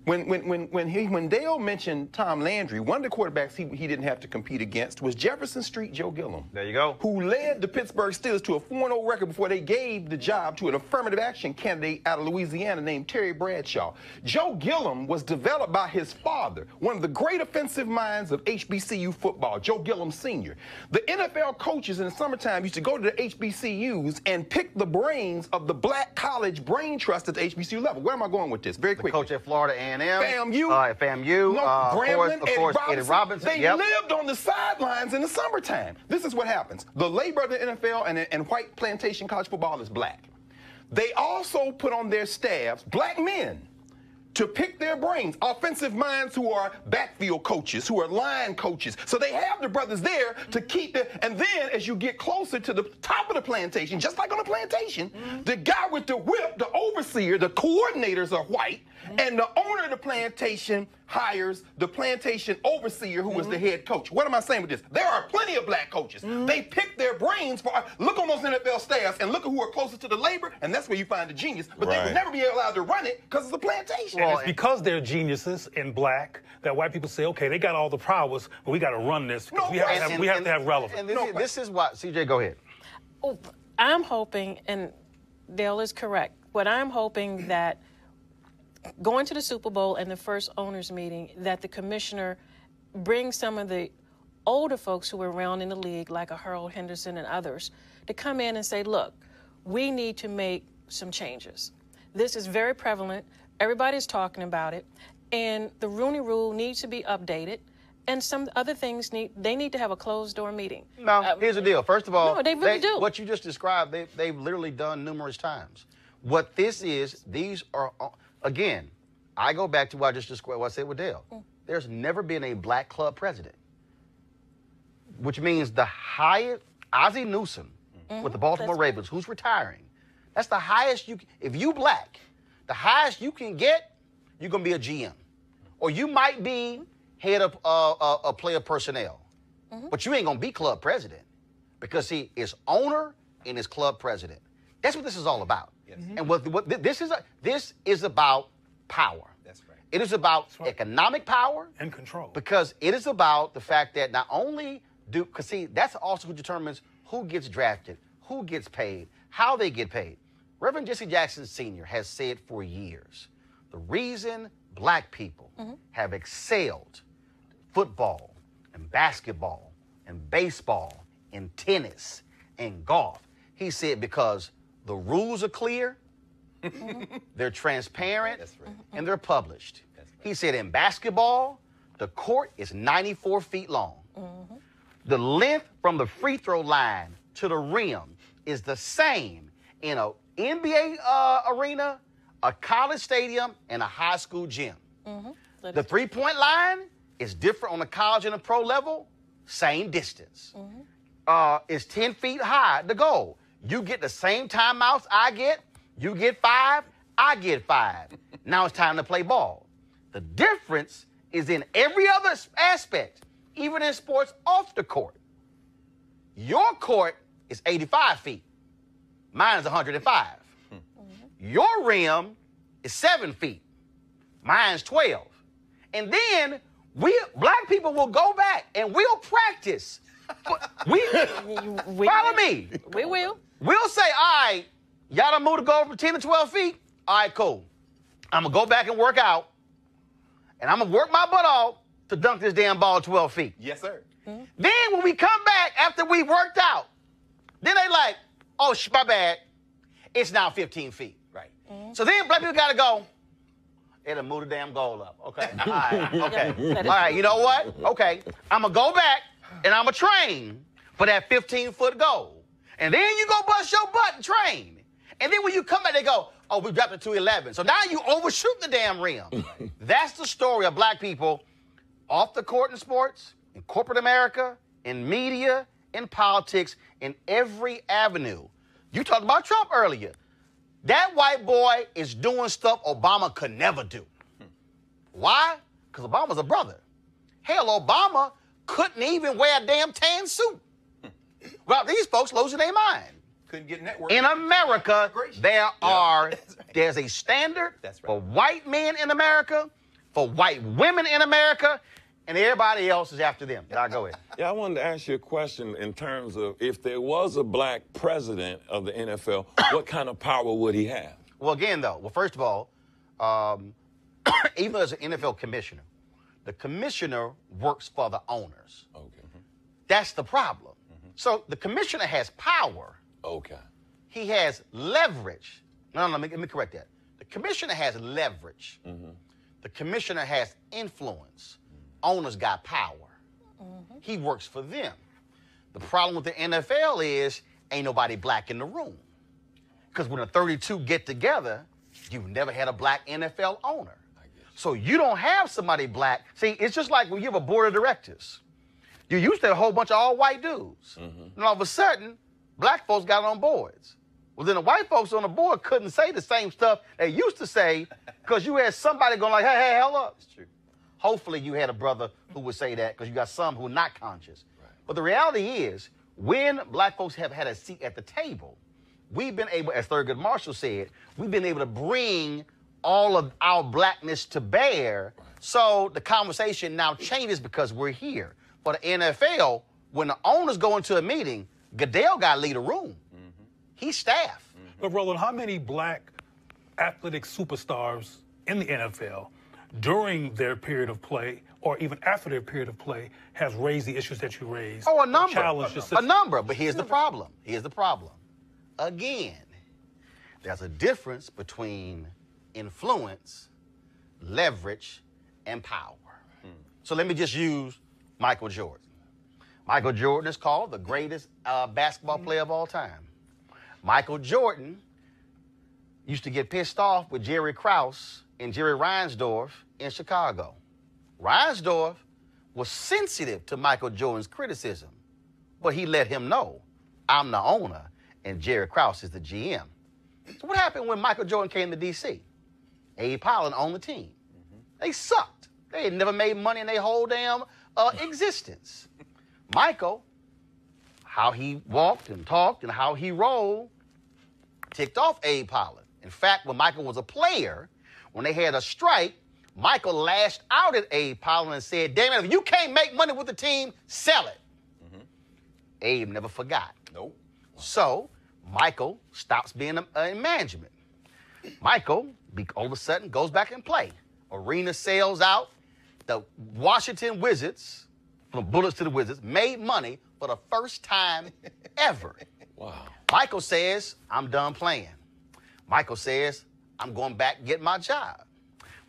When Dale mentioned Tom Landry, one of the quarterbacks he didn't have to compete against was Jefferson Street Joe Gilliam. There you go. Who led the Pittsburgh Steelers to a 4-0 record before they gave the job to an affirmative action candidate out of Louisiana named Terry Bradshaw. Joe Gilliam was developed by his father, one of the great offensive minds of HBCU football, Joe Gilliam Sr. The NFL coaches in the summertime used to go to the HBCUs and pick the brains of the black college brain trust at the HBCU level. Where am I going with this? Very quickly. The coach at Florida A&M. FAMU. FAMU. No, Grambling, of course, Eddie Robinson. They lived on the sidelines in the summertime. This is what happens. The labor of the NFL and white plantation college football is black. They also put on their staffs black men to pick their brains, offensive minds who are backfield coaches, who are line coaches. So they have the brothers there to keep it. And then as you get closer to the top of the plantation, just like on a plantation, the guy with the whip, the overseer, the coordinators are white, and the owner of the plantation hires the plantation overseer who was the head coach. What am I saying with this? There are plenty of black coaches. They pick their brains for, look on those NFL staffs and look at who are closest to the labor, and that's where you find the genius. But they would never be allowed to run it because it's a plantation. Well, it's because they're geniuses in black that white people say, okay, they got all the prowess, but we got to run this. We have to have relevance. And this is what, CJ, go ahead. Oh, I'm hoping, and Dale is correct, what I'm hoping that going to the Super Bowl and the first owners meeting, that the commissioner brings some of the older folks who were around in the league, like a Harold Henderson and others, to come in and say, look, we need to make some changes. This is very prevalent. Everybody's talking about it. And the Rooney Rule needs to be updated. And some other things they need to have a closed-door meeting. No, here's the deal. First of all, no, they really do. What you just described, they've literally done numerous times. What this is, these are, again, I go back to what I just described, what I said with Dale. There's never been a black club president, which means the highest, Ozzie Newsome with the Baltimore Ravens, who's retiring, that's the highest if you black, the highest you can get, you're going to be a GM. Or you might be head of player personnel. But you ain't going to be club president because, see, it's owner and it's club president. That's what this is all about. Yes. And what this is about power. That's right. It is about economic power. And control. Because it is about the fact that not only because, see, that's also who determines who gets drafted, who gets paid, how they get paid. Reverend Jesse Jackson Sr. has said for years, the reason black people have excelled football and basketball and baseball and tennis and golf, he said because the rules are clear, they're transparent, and they're published. He said in basketball, the court is 94 feet long. The length from the free throw line to the rim is the same in an NBA arena, a college stadium, and a high school gym. The three-point line is different on the college and the pro level, same distance. It's 10 feet high, the goal. You get the same timeouts I get, you get 5, I get 5. Now it's time to play ball. The difference is in every other aspect, even in sports off the court. Your court is 85 feet. Mine is 105. Your rim is 7 feet. Mine's 12. And then black people will go back and we'll practice. Follow me. We will. We'll say, all right, y'all done moved the goal from 10 to 12 feet? All right, cool. I'm going to go back and work out, and I'm going to work my butt off to dunk this damn ball 12 feet. Yes, sir. Then when we come back after we worked out, then they like, oh, my bad. It's now 15 feet. Right. So then black people got to go, it'll move the damn goal up. Okay. All right. Okay. All right. You know what? Okay. I'm going to go back, and I'm going to train for that 15-foot goal. And then you go bust your butt and train. And then when you come back, they go, oh, we dropped it to 11. So now you overshoot the damn rim. That's the story of black people off the court in sports, in corporate America, in media, in politics, in every avenue. You talked about Trump earlier. That white boy is doing stuff Obama could never do. Why? Because Obama's a brother. Hell, Obama couldn't even wear a damn tan suit. Well, these folks losing their mind. Couldn't get network. In America, there's a standard for white men in America, for white women in America, and everybody else is after them. I'll go ahead. Yeah, I wanted to ask you a question in terms of if there was a black president of the NFL, what kind of power would he have? Well, again, though, first of all, even as an NFL commissioner, the commissioner works for the owners. Okay. That's the problem. So the commissioner has power. Okay. He has leverage. No, let me correct that. The commissioner has leverage. The commissioner has influence. Owners got power. He works for them. The problem with the NFL is ain't nobody black in the room. Because when the 32 get together, you've never had a black NFL owner. So you don't have somebody black. See, it's just like when you have a board of directors. You used to have a whole bunch of all white dudes. And all of a sudden, black folks got on boards. Well, then the white folks on the board couldn't say the same stuff they used to say because you had somebody going like, hey, hell up. It's true. Hopefully you had a brother who would say that because you got some who are not conscious. Right. But the reality is, when black folks have had a seat at the table, we've been able, as Thurgood Marshall said, we've been able to bring all of our blackness to bear. Right. So the conversation now changes because we're here. For the NFL, when the owners go into a meeting, Goodell got to lead a room. He's staff. But Roland, how many black athletic superstars in the NFL during their period of play or even after their period of play has raised the issues that you raised? Oh, a number. Challenged the system? A number. But here's the problem. Here's the problem. Again, there's a difference between influence, leverage, and power. So let me just use Michael Jordan. Michael Jordan is called the greatest basketball player of all time. Michael Jordan used to get pissed off with Jerry Krause and Jerry Reinsdorf in Chicago. Reinsdorf was sensitive to Michael Jordan's criticism, but he let him know, I'm the owner and Jerry Krause is the GM. So what happened when Michael Jordan came to D.C.? Abe Pollan owned the team. They sucked. They had never made money in their whole damn existence. Michael, how he walked and talked and how he rolled, ticked off Abe Pollan. In fact, when Michael was a player, when they had a strike, Michael lashed out at Abe Pollan and said, damn it, if you can't make money with the team, sell it. Abe never forgot. Nope. So Michael stops being in management. Michael, all of a sudden, goes back and play. Arena sells out. The Washington Wizards, from Bullets to the Wizards, made money for the first time ever. Wow. Michael says, I'm done playing. Michael says, I'm going back and get my job.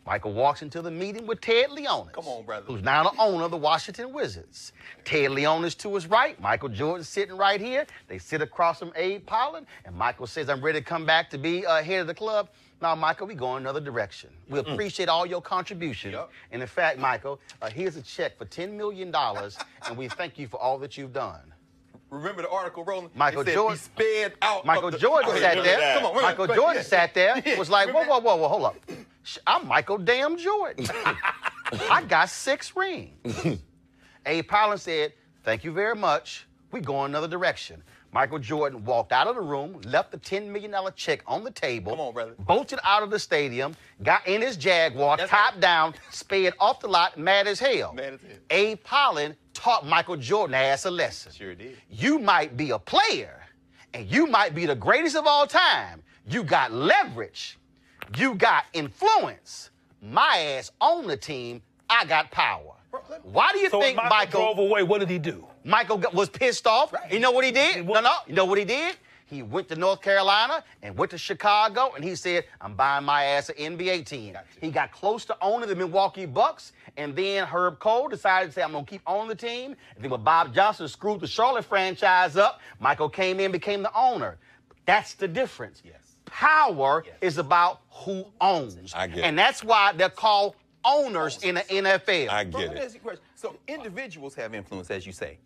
Michael walks into the meeting with Ted Leonis. Come on, brother. Who's now the owner of the Washington Wizards. Ted Leonis to his right. Michael Jordan sitting right here. They sit across from Abe Pollan. And Michael says, I'm ready to come back to be head of the club. Now, Michael, we go another direction. We appreciate all your contributions. And in fact, Michael, here's a check for $10 million, and we thank you for all that you've done. Remember the article, Roland? Michael Jordan sped out. Michael Jordan sat there. Come on, Michael Jordan sat there. Was like, whoa, hold up. I'm Michael damn Jordan. I got 6 rings. Abe Pollan said, thank you very much. We go another direction. Michael Jordan walked out of the room, left the $10 million check on the table. Come on, brother. Bolted out of the stadium, got in his Jaguar, top down, sped off the lot, mad as hell. Mad as hell. Abe Pollan taught Michael Jordan ass a lesson. Sure did. You might be a player, and you might be the greatest of all time. You got leverage. You got influence. My ass on the team, I got power. Why do you think Michael drove away? What did he do? Michael was pissed off. Right. You know what he did? No. You know what he did? He went to North Carolina and went to Chicago, and he said, I'm buying my ass an NBA team. He got close to owning the Milwaukee Bucks, and then Herb Cole decided to say, I'm going to keep owning the team. And then when Bob Johnson screwed the Charlotte franchise up, Michael came in, became the owner. That's the difference. Yes. Power is about who owns. I get it. And that's why they're called owners in the NFL. I get Let me ask you a question. So individuals have influence, as you say.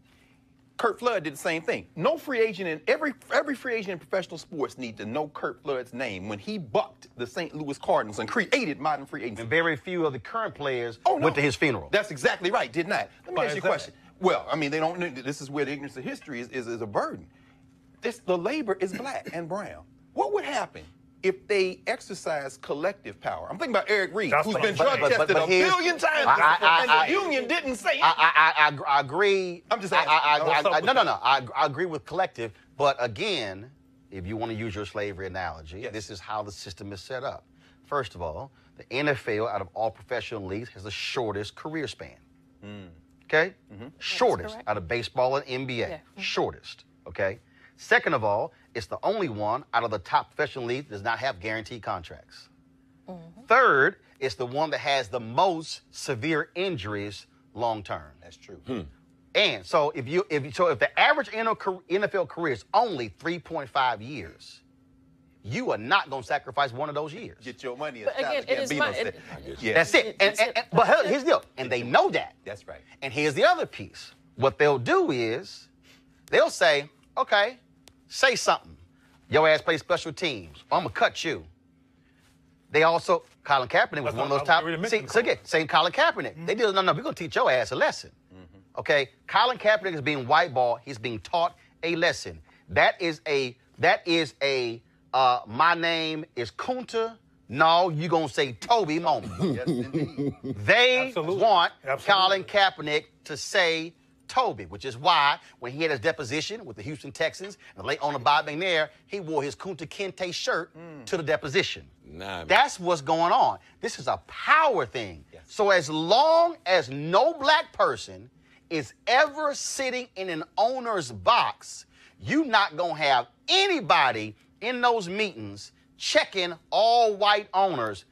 Kurt Flood did the same thing. No free agent in every free agent in professional sports need to know Kurt Flood's name when he bucked the St. Louis Cardinals and created modern free agency. And very few of the current players went to his funeral. That's exactly right. Did not. Let me ask you a question. Well, I mean, they don't. This is where the ignorance of history is a burden. The labor is black and brown. What would happen if they exercise collective power? I'm thinking about Eric Reed, who's been drug tested a billion times, and the union didn't say it. I agree. I'm just asking. No. I agree with collective, but again, if you want to use your slavery analogy, this is how the system is set up. First of all, the NFL, out of all professional leagues, has the shortest career span. Okay? Shortest out of baseball and NBA. Shortest. Okay? Second of all, it's the only one out of the top professional leagues that does not have guaranteed contracts. Third, it's the one that has the most severe injuries long term. That's true. And so if the average NFL career is only 3.5 years, you are not going to sacrifice one of those years. Get your money. But again, it is my... Yeah. That's it. But here's the deal. And they know that. That's right. And here's the other piece. What they'll do is they'll say, okay, say something. Your ass play special teams. I'm going to cut you. They also, Colin Kaepernick was one of those top. So again, same Colin Kaepernick. They did, no, we're going to teach your ass a lesson. Okay? Colin Kaepernick is being whiteballed. He's being taught a lesson. That is a my name is Kunta. No, you're going to say Toby moment. Yes, indeed. They want Colin Kaepernick to say Toby, which is why when he had his deposition with the Houston Texans and the late owner Bob McNair, he wore his Kunta Kinte shirt to the deposition. That's what's going on. This is a power thing. Yes. So as long as no black person is ever sitting in an owner's box, you're not going to have anybody in those meetings checking all white owners.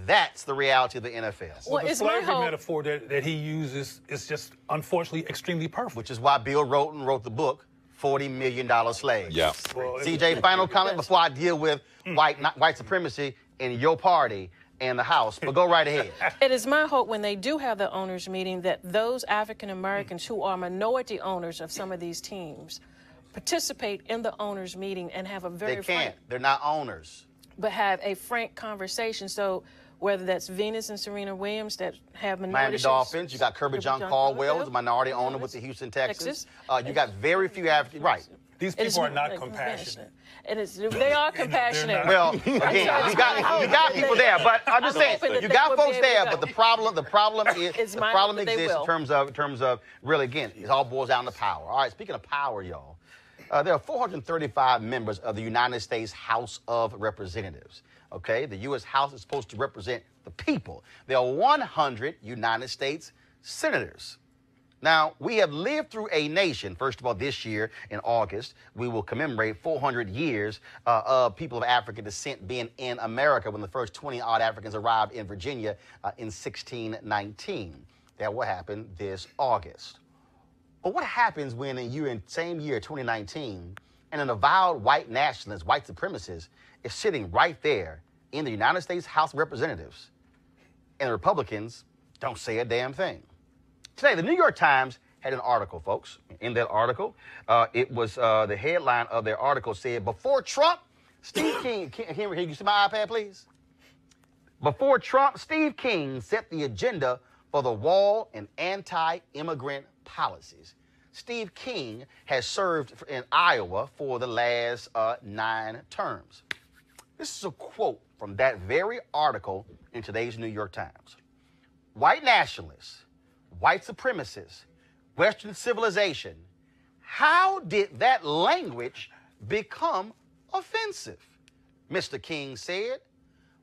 That's the reality of the NFL. Well, the slavery metaphor that he uses is just, unfortunately, extremely perfect. Which is why Bill Roland wrote the book, $40 Million Slaves. Yeah. Well, CJ, final comment before I deal with white supremacy in your party and the House, but go right ahead. It is my hope when they do have the owners meeting that those African Americans who are minority owners of some of these teams participate in the owners meeting and have a very frank, They're not owners. But have a frank conversation. So whether that's Venus and Serena Williams that have minority Miami Dolphins, you got Kirby John Caldwell, who's a minority owner with the Houston Texans. You got very few African, right. These people are not compassionate. And they are compassionate. Well, again, you got people there, but I'm just saying you got folks there. But the problem exists in terms of really, again, it all boils down to power. All right, speaking of power, y'all, there are 435 members of the United States House of Representatives. Okay, the U.S. House is supposed to represent the people. There are 100 United States senators. Now, we have lived through a nation. First of all, this year in August, we will commemorate 400 years of people of African descent being in America when the first 20-odd Africans arrived in Virginia in 1619. That will happen this August. But what happens when in the same year, 2019, and an avowed white nationalist, white supremacist, is sitting right there in the United States House of Representatives, and the Republicans don't say a damn thing? Today, the New York Times had an article, folks. In that article, it was the headline of their article said, before Trump, Steve King, can you see my iPad, please? Before Trump, Steve King set the agenda for the wall and anti-immigrant policies. Steve King has served in Iowa for the last 9 terms. This is a quote from that very article in today's New York Times. White nationalists, white supremacists, Western civilization, how did that language become offensive? Mr. King said,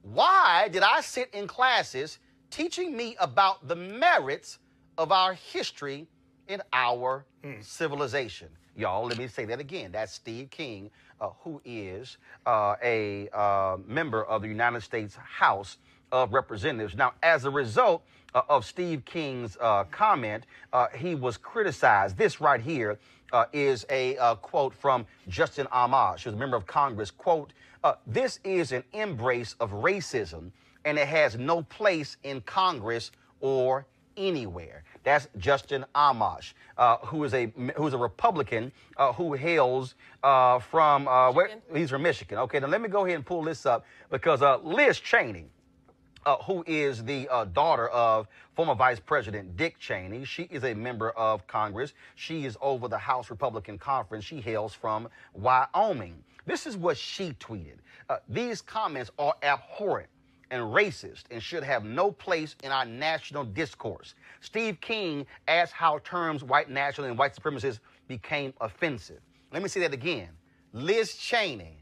why did I sit in classes teaching me about the merits of our history in our civilization? Y'all, let me say that again. That's Steve King, who is a member of the United States House of Representatives. Now, as a result of Steve King's comment, he was criticized. This right here is a quote from Justin Amash, who's a member of Congress. Quote, this is an embrace of racism, and it has no place in Congress or anywhere. That's Justin Amash, who is a Republican who hails from he's from Michigan. Okay, now let me go ahead and pull this up because Liz Cheney, who is the daughter of former Vice President Dick Cheney. She is a member of Congress. She is over the House Republican Conference. She hails from Wyoming. This is what she tweeted. These comments are abhorrent and racist and should have no place in our national discourse. Steve King asked how terms white national and white supremacists became offensive. Let me say that again. Liz Cheney,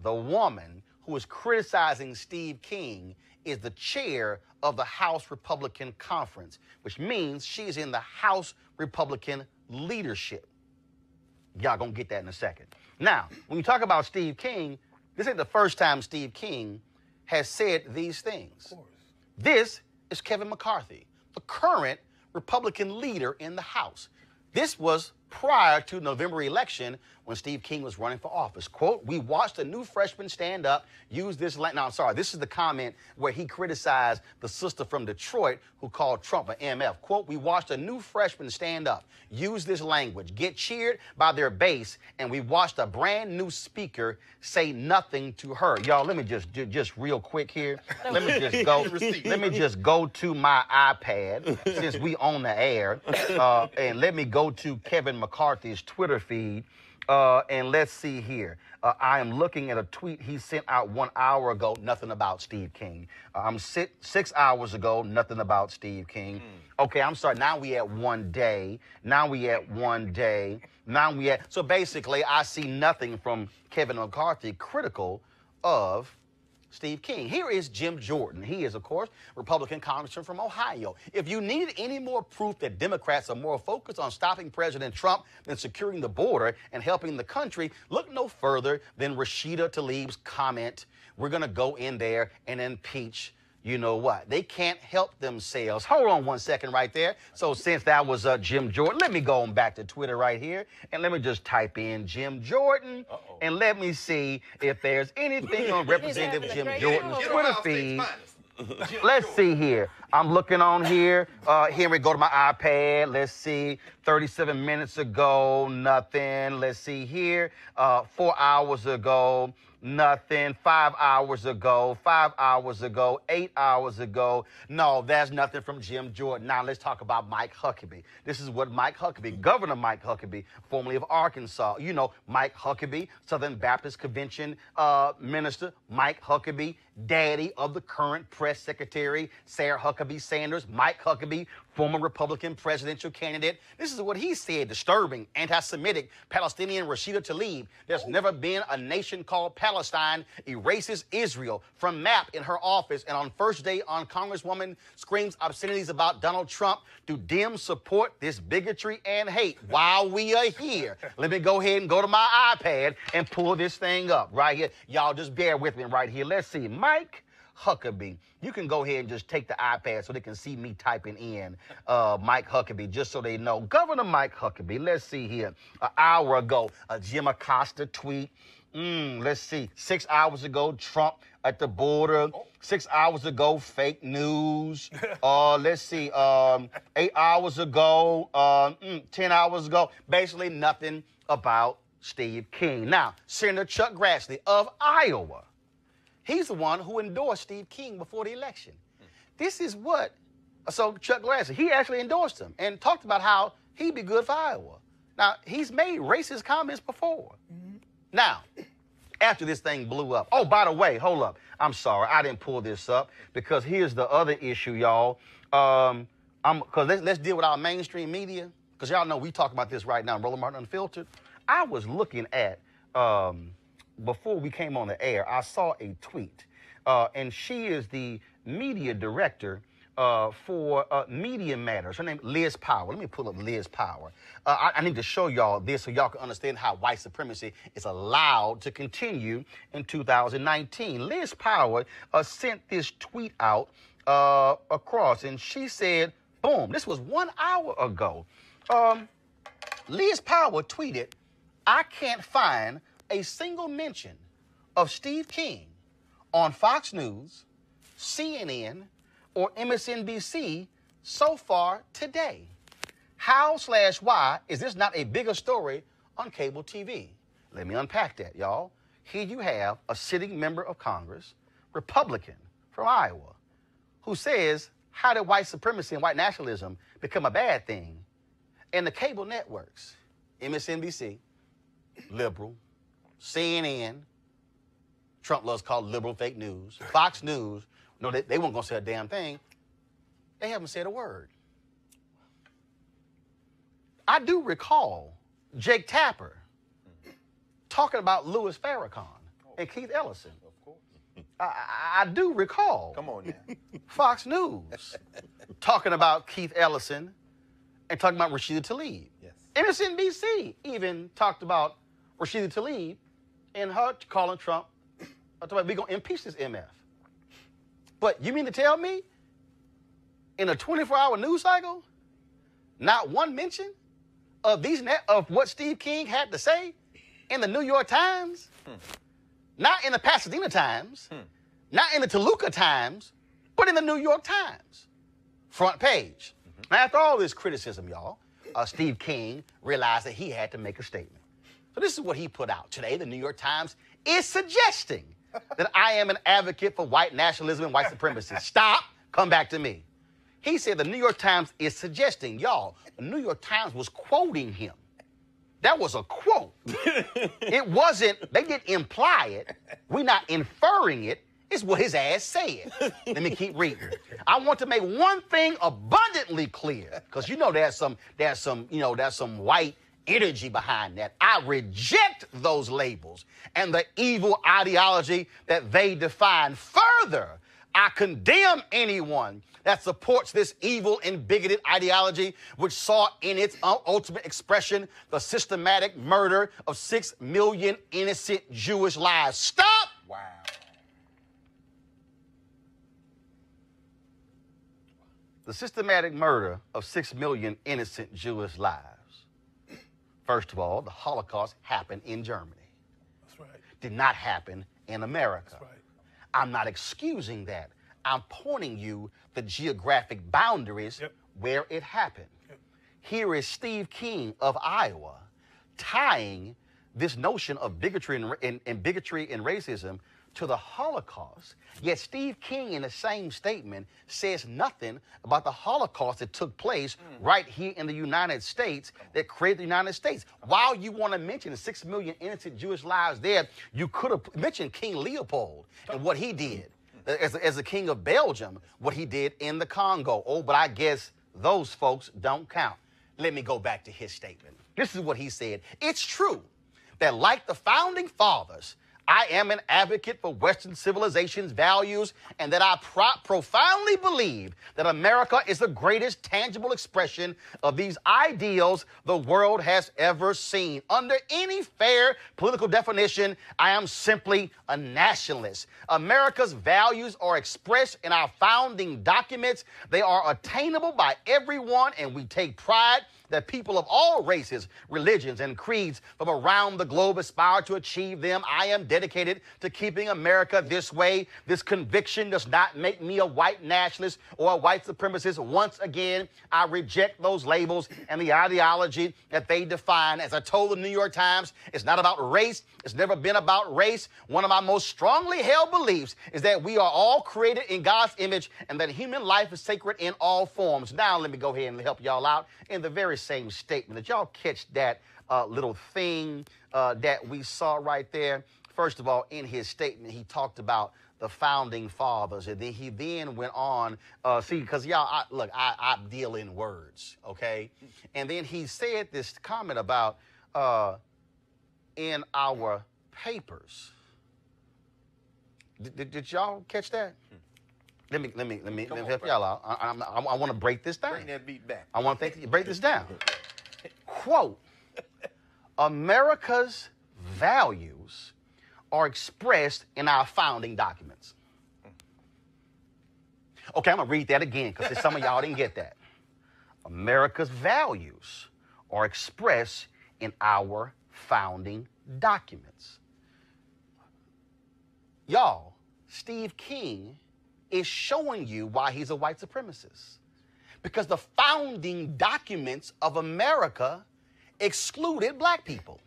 the woman who is criticizing Steve King, is the chair of the House Republican Conference, which means she's in the House Republican leadership. Y'all gonna get that in a second. Now, when you talk about Steve King, this ain't the first time Steve King has said these things. This is Kevin McCarthy, the current Republican leader in the House. This was prior to November election when Steve King was running for office. Quote, we watched a new freshman stand up, use this language. No, I'm sorry. This is the comment where he criticized the sister from Detroit who called Trump an MF. Quote, we watched a new freshman stand up, use this language, get cheered by their base, and we watched a brand new speaker say nothing to her. Y'all, let me just real quick here. Let me just go to my iPad since we on the air, and let me go to Kevin McCarthy's Twitter feed, and let's see here. I am looking at a tweet he sent out 1 hour ago, nothing about Steve King. 6 hours ago, nothing about Steve King. Okay, I'm sorry, now we at 1 day. So basically, I see nothing from Kevin McCarthy critical of Steve King. Here is Jim Jordan. He is, of course, Republican congressman from Ohio. If you needed any more proof that Democrats are more focused on stopping President Trump than securing the border and helping the country, look no further than Rashida Tlaib's comment, we're going to go in there and impeach you know what? They can't help themselves. Hold on 1 second right there. So since that was Jim Jordan, let me go on back to Twitter right here, and let me just type in Jim Jordan, and let me see if there's anything on Representative Jim Jordan's Twitter feed. Let's see here. I'm looking on here. Here we go to my iPad. Let's see. 37 minutes ago, nothing. Let's see here. 4 hours ago, nothing. 5 hours ago, 5 hours ago, 8 hours ago. No, that's nothing from Jim Jordan. Now let's talk about Mike Huckabee. This is what Mike Huckabee, Governor Mike Huckabee, formerly of Arkansas. You know, Mike Huckabee, Southern Baptist Convention minister. Mike Huckabee, daddy of the current press secretary, Sarah Huckabee Sanders. Mike Huckabee, former Republican presidential candidate. This is what he said: disturbing, anti-Semitic, Palestinian Rashida Tlaib. There's never been a nation called Palestine. Erases Israel from map in her office. And on first day on, Congresswoman screams obscenities about Donald Trump. Do Dems support this bigotry and hate? While we are here, let me go ahead and go to my iPad and pull this thing up right here. Y'all just bear with me right here. Let's see. Mike Huckabee. You can go ahead and just take the iPad so they can see me typing in Mike Huckabee, just so they know. Governor Mike Huckabee. Let's see here. An hour ago, a Jim Acosta tweet. Let's see. 6 hours ago, Trump at the border. 6 hours ago, fake news. Let's see. 8 hours ago, 10 hours ago. Basically nothing about Steve King. Now, Senator Chuck Grassley of Iowa. He's the one who endorsed Steve King before the election. This is what, so Chuck Grassley, he actually endorsed him and talked about how he'd be good for Iowa. Now, he's made racist comments before. Now, after this thing blew up, oh, by the way, hold up. I'm sorry, I didn't pull this up because here's the other issue, y'all. Because let's deal with our mainstream media, because y'all know we talk about this right now, Roland Martin Unfiltered. I was looking at, before we came on the air, I saw a tweet, and she is the media director for Media Matters. Her name is Liz Power. Let me pull up Liz Power. I need to show y'all this so y'all can understand how white supremacy is allowed to continue in 2019. Liz Power sent this tweet out across, and she said, boom, this was 1 hour ago. Liz Power tweeted, I can't find a single mention of Steve King on Fox News, CNN, or MSNBC so far today. How/why is this not a bigger story on cable TV? Let me unpack that, y'all. Here you have a sitting member of Congress, Republican from Iowa, who says, how did white supremacy and white nationalism become a bad thing? And the cable networks, MSNBC, liberal, CNN, Trump loves called liberal fake news, Fox News, no, they weren't going to say a damn thing. They haven't said a word. I do recall Jake Tapper talking about Louis Farrakhan and Keith Ellison. Of course. I do recall. Come on now. Fox News talking about Keith Ellison and talking about Rashida Tlaib. Yes. MSNBC even talked about Rashida Tlaib and her calling Trump, we're going to impeach this MF. But you mean to tell me in a 24-hour news cycle, not one mention of of what Steve King had to say in the New York Times, not in the Pasadena Times, not in the Toluca Times, but in the New York Times. Front page. Now, after all this criticism, y'all, Steve King realized that he had to make a statement. So this is what he put out. Today, the New York Times is suggesting that I am an advocate for white nationalism and white supremacy. Stop. Come back to me. He said the New York Times is suggesting, y'all, the New York Times was quoting him. That was a quote. It wasn't, they didn't imply it. We're not inferring it. It's what his ass said. Let me keep reading. I want to make one thing abundantly clear, because you know there's some white energy behind that. I reject those labels and the evil ideology that they define. Further, I condemn anyone that supports this evil and bigoted ideology, which saw in its ultimate expression the systematic murder of 6 million innocent Jewish lives. Stop! Wow. The systematic murder of 6 million innocent Jewish lives. First of all, the Holocaust happened in Germany. That's right. Did not happen in America. That's right. I'm not excusing that. I'm pointing you the geographic boundaries where it happened. Here is Steve King of Iowa tying this notion of bigotry and bigotry and racism to the Holocaust, yet Steve King in the same statement says nothing about the Holocaust that took place right here in the United States that created the United States. While you want to mention the 6 million innocent Jewish lives there, you could have mentioned King Leopold and what he did as the king of Belgium, what he did in the Congo. Oh, but I guess those folks don't count. Let me go back to his statement. This is what he said. It's true that like the founding fathers, I am an advocate for Western civilization's values and that I profoundly believe that America is the greatest tangible expression of these ideals the world has ever seen. Under any fair political definition, I am simply a nationalist. America's values are expressed in our founding documents. They are attainable by everyone, and we take pride that people of all races, religions, and creeds from around the globe aspire to achieve them. I am dedicated to keeping America this way. This conviction does not make me a white nationalist or a white supremacist. Once again, I reject those labels and the ideology that they define. As I told the New York Times, it's not about race. It's never been about race. One of my most strongly held beliefs is that we are all created in God's image and that human life is sacred in all forms. Now, let me go ahead and help y'all out in the very same statement. Did y'all catch that little thing that we saw right there? First of all, in his statement, he talked about the founding fathers, and then he went on, because y'all, I deal in words, okay? And then he said this comment about in our papers. Did y'all catch that? Let me help y'all out. I want to break this down. Bring that beat back. I want to break this down. Quote, America's values are expressed in our founding documents. Okay, I'm going to read that again because some of y'all didn't get that. America's values are expressed in our founding documents. Y'all, Steve King is showing you why he's a white supremacist. Because the founding documents of America excluded black people.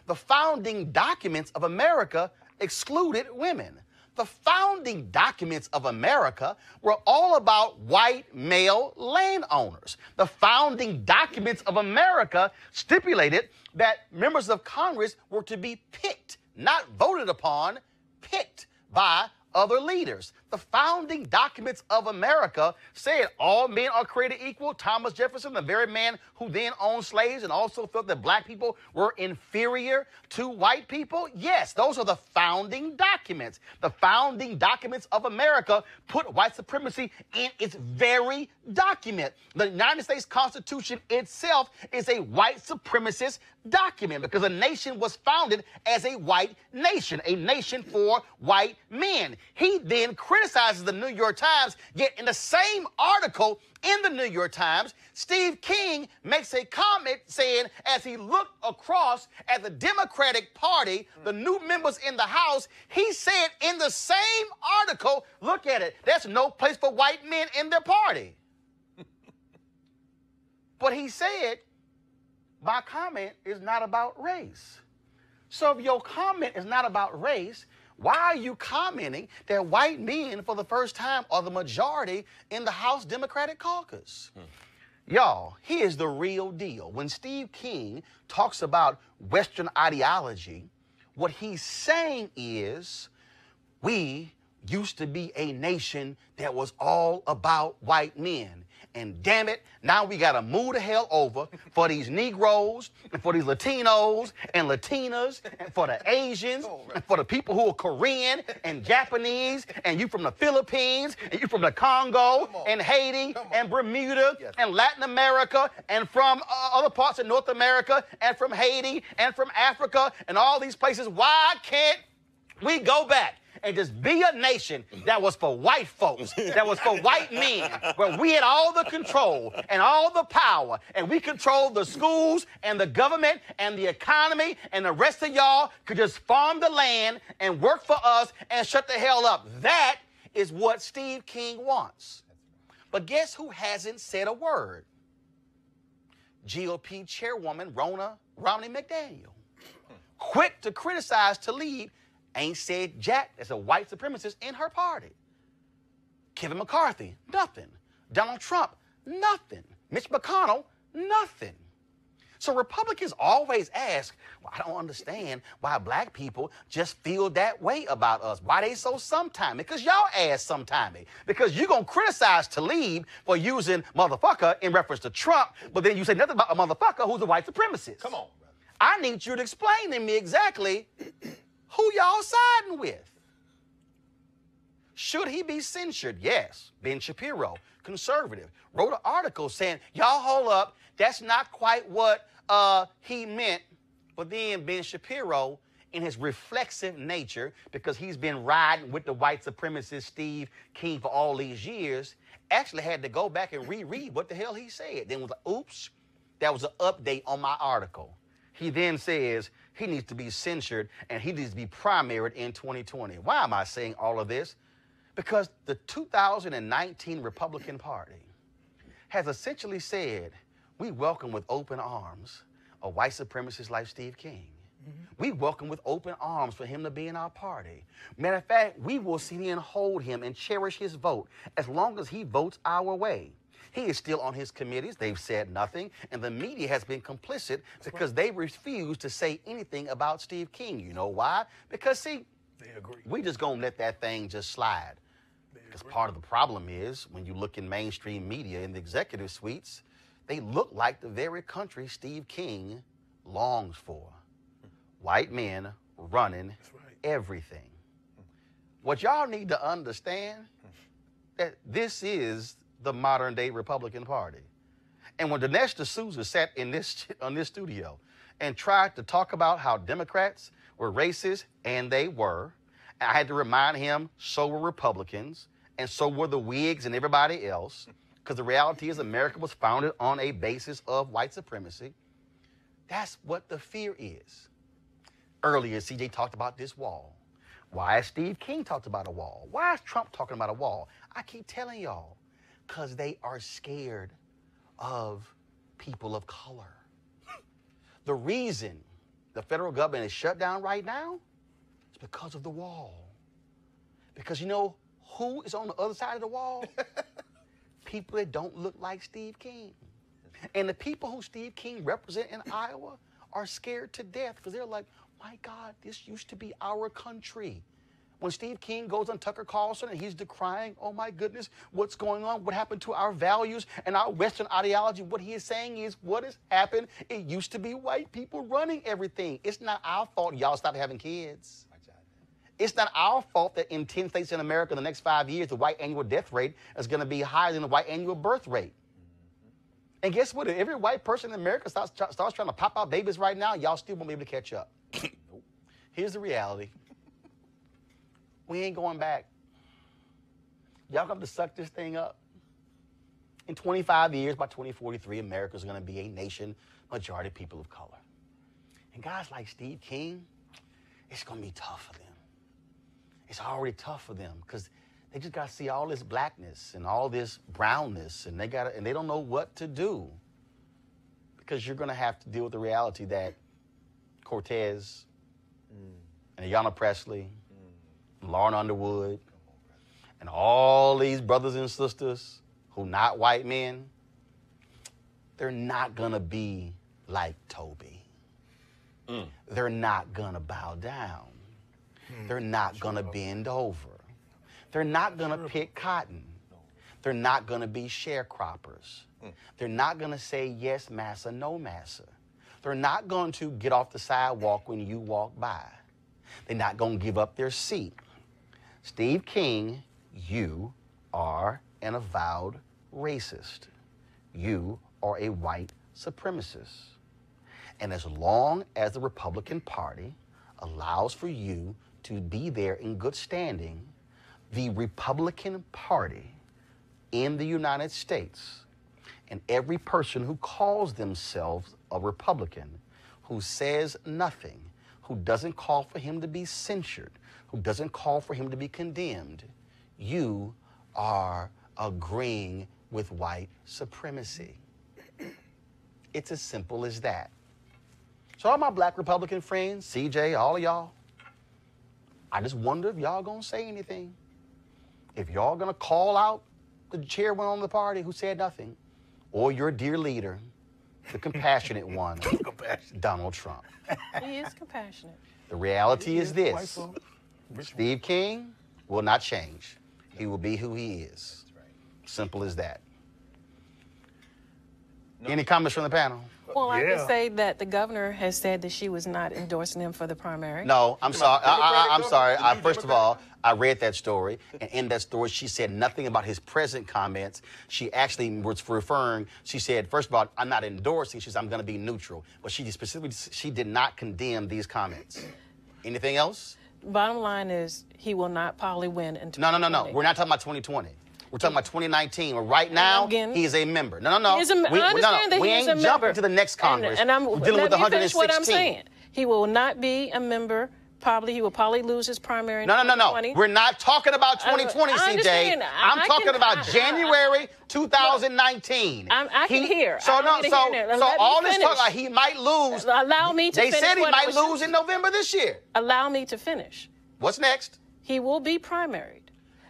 The founding documents of America excluded women. The founding documents of America were all about white male landowners. The founding documents of America stipulated that members of Congress were to be picked, not voted upon, picked by other leaders. The founding documents of America said all men are created equal. Thomas Jefferson, the very man who then owned slaves and also felt that black people were inferior to white people. Yes, those are the founding documents. The founding documents of America put white supremacy in its very document. The United States Constitution itself is a white supremacist document because a nation was founded as a white nation for white men. He then criticizes the New York Times, yet in the same article in the New York Times, Steve King makes a comment saying, as he looked across at the Democratic Party, the new members in the House, he said in the same article, look at it, there's no place for white men in their party. But he said, my comment is not about race. So if your comment is not about race, why are you commenting that white men, for the first time, are the majority in the House Democratic caucus? Y'all, here's the real deal. When Steve King talks about Western ideology, what he's saying is, we used to be a nation that was all about white men. And damn it, now we got to move the hell over for these Negroes and for these Latinos and Latinas and for the Asians and for the people who are Korean and Japanese and you from the Philippines and you from the Congo and Haiti and Bermuda and Latin America and from other parts of North America and from Haiti and from Africa and all these places. Why can't we go back and just be a nation that was for white folks, that was for white men, where we had all the control and all the power, and we controlled the schools and the government and the economy, and the rest of y'all could just farm the land and work for us and shut the hell up. That is what Steve King wants. But guess who hasn't said a word? GOP chairwoman Romney McDaniel. Quick to criticize Tlaib, ain't said jack as a white supremacist in her party. Kevin McCarthy, nothing. Donald Trump, nothing. Mitch McConnell, nothing. So Republicans always ask, well, I don't understand why black people just feel that way about us. Why they so sometimey? Because y'all ask sometimey. Because you're going to criticize Tlaib for using motherfucker in reference to Trump, but then you say nothing about a motherfucker who's a white supremacist. Come on, brother. I need you to explain to me exactly who y'all siding with. Should he be censured? Yes. Ben Shapiro, conservative, wrote an article saying, y'all hold up, that's not quite what he meant. But then Ben Shapiro, in his reflexive nature, because he's been riding with the white supremacist Steve King for all these years, actually had to go back and reread what the hell he said. Then was like, oops, that was an update on my article. He then says he needs to be censured and he needs to be primaried in 2020. Why am I saying all of this? Because the 2019 Republican Party has essentially said, we welcome with open arms a white supremacist like Steve King. We welcome with open arms for him to be in our party. Matter of fact, we will see and hold him and cherish his vote as long as he votes our way. He is still on his committees. They've said nothing. And the media has been complicit because they refuse to say anything about Steve King. You know why? Because, see, they agree. We just going to let that thing just slide. Because part of the problem is when you look in mainstream media in the executive suites, they look like the very country Steve King longs for. White men running everything. What y'all need to understand that this is the modern-day Republican Party. And when Dinesh D'Souza sat in this studio and tried to talk about how Democrats were racist, and they were, I had to remind him, so were Republicans, and so were the Whigs and everybody else, because the reality is America was founded on a basis of white supremacy. That's what the fear is. Earlier, CJ talked about this wall. Why has Steve King talked about a wall? Why is Trump talking about a wall? I keep telling y'all, because they are scared of people of color. The reason the federal government is shut down right now is because of the wall. Because you know who is on the other side of the wall? People that don't look like Steve King. And the people who Steve King represent in Iowa are scared to death because they're like, my God, this used to be our country. When Steve King goes on Tucker Carlson and he's decrying, oh my goodness, what's going on? What happened to our values and our Western ideology? What he is saying is what has happened. It used to be white people running everything. It's not our fault y'all stopped having kids. It's not our fault that in 10 states in America in the next 5 years, the white annual death rate is going to be higher than the white annual birth rate. And guess what? If every white person in America starts trying to pop out babies right now, y'all still won't be able to catch up. Here's the reality. We ain't going back Y'all got to suck this thing up. In 25 years, by 2043, America's going to be a nation, majority people of color. And guys like Steve King, it's going to be tough for them. It's already tough for them because they just got to see all this blackness and all this brownness, and they don't know what to do. Because you're going to have to deal with the reality that Cortez and Ayanna Presley, and Lauren Underwood, and all these brothers and sisters who not white men, they're not going to be like Toby. They're not going to bow down. They're not going to bend over. They're not going to pick cotton. They're not going to be sharecroppers. They're not going to say yes, massa, no, massa. They're not going to get off the sidewalk when you walk by. They're not going to give up their seat. Steve King, you are an avowed racist. You are a white supremacist. And as long as the Republican Party allows for you to be there in good standing, the Republican Party in the United States and every person who calls themselves a Republican, who says nothing, who doesn't call for him to be censured, who doesn't call for him to be condemned, you are agreeing with white supremacy. It's as simple as that. So all my black Republican friends, CJ, all of y'all, I just wonder if y'all gonna say anything. If y'all gonna call out the chairman on the party who said nothing, or your dear leader, the compassionate one, Donald Trump. He is compassionate. The reality is this. Steve King will not change. He will be who he is. Simple as that. Any comments from the panel? Well, I can say that the governor has said that she was not endorsing him for the primary. No, I'm sorry. I'm sorry. First of all, I read that story, and in that story, she said nothing about his present comments. She actually was referring. She said, first of all, I'm not endorsing. She said, I'm going to be neutral. But she specifically, she did not condemn these comments. Anything else? Bottom line is, he will not probably win in 2020. No. We're not talking about 2020. We're talking about 2019. Well, right now, he is a member. No. I understand that he is a member. We ain't jumping to the next Congress. And I'm We're dealing with 116. What I'm saying. He will not be a member. He will probably lose his primary in 2020. No. We're not talking about 2020, CJ. I'm talking about January 2019. I can hear. So all this talk about he might lose. Allow me to finish. They said he might lose in November this year. Allow me to finish. What's next? He will be primaried.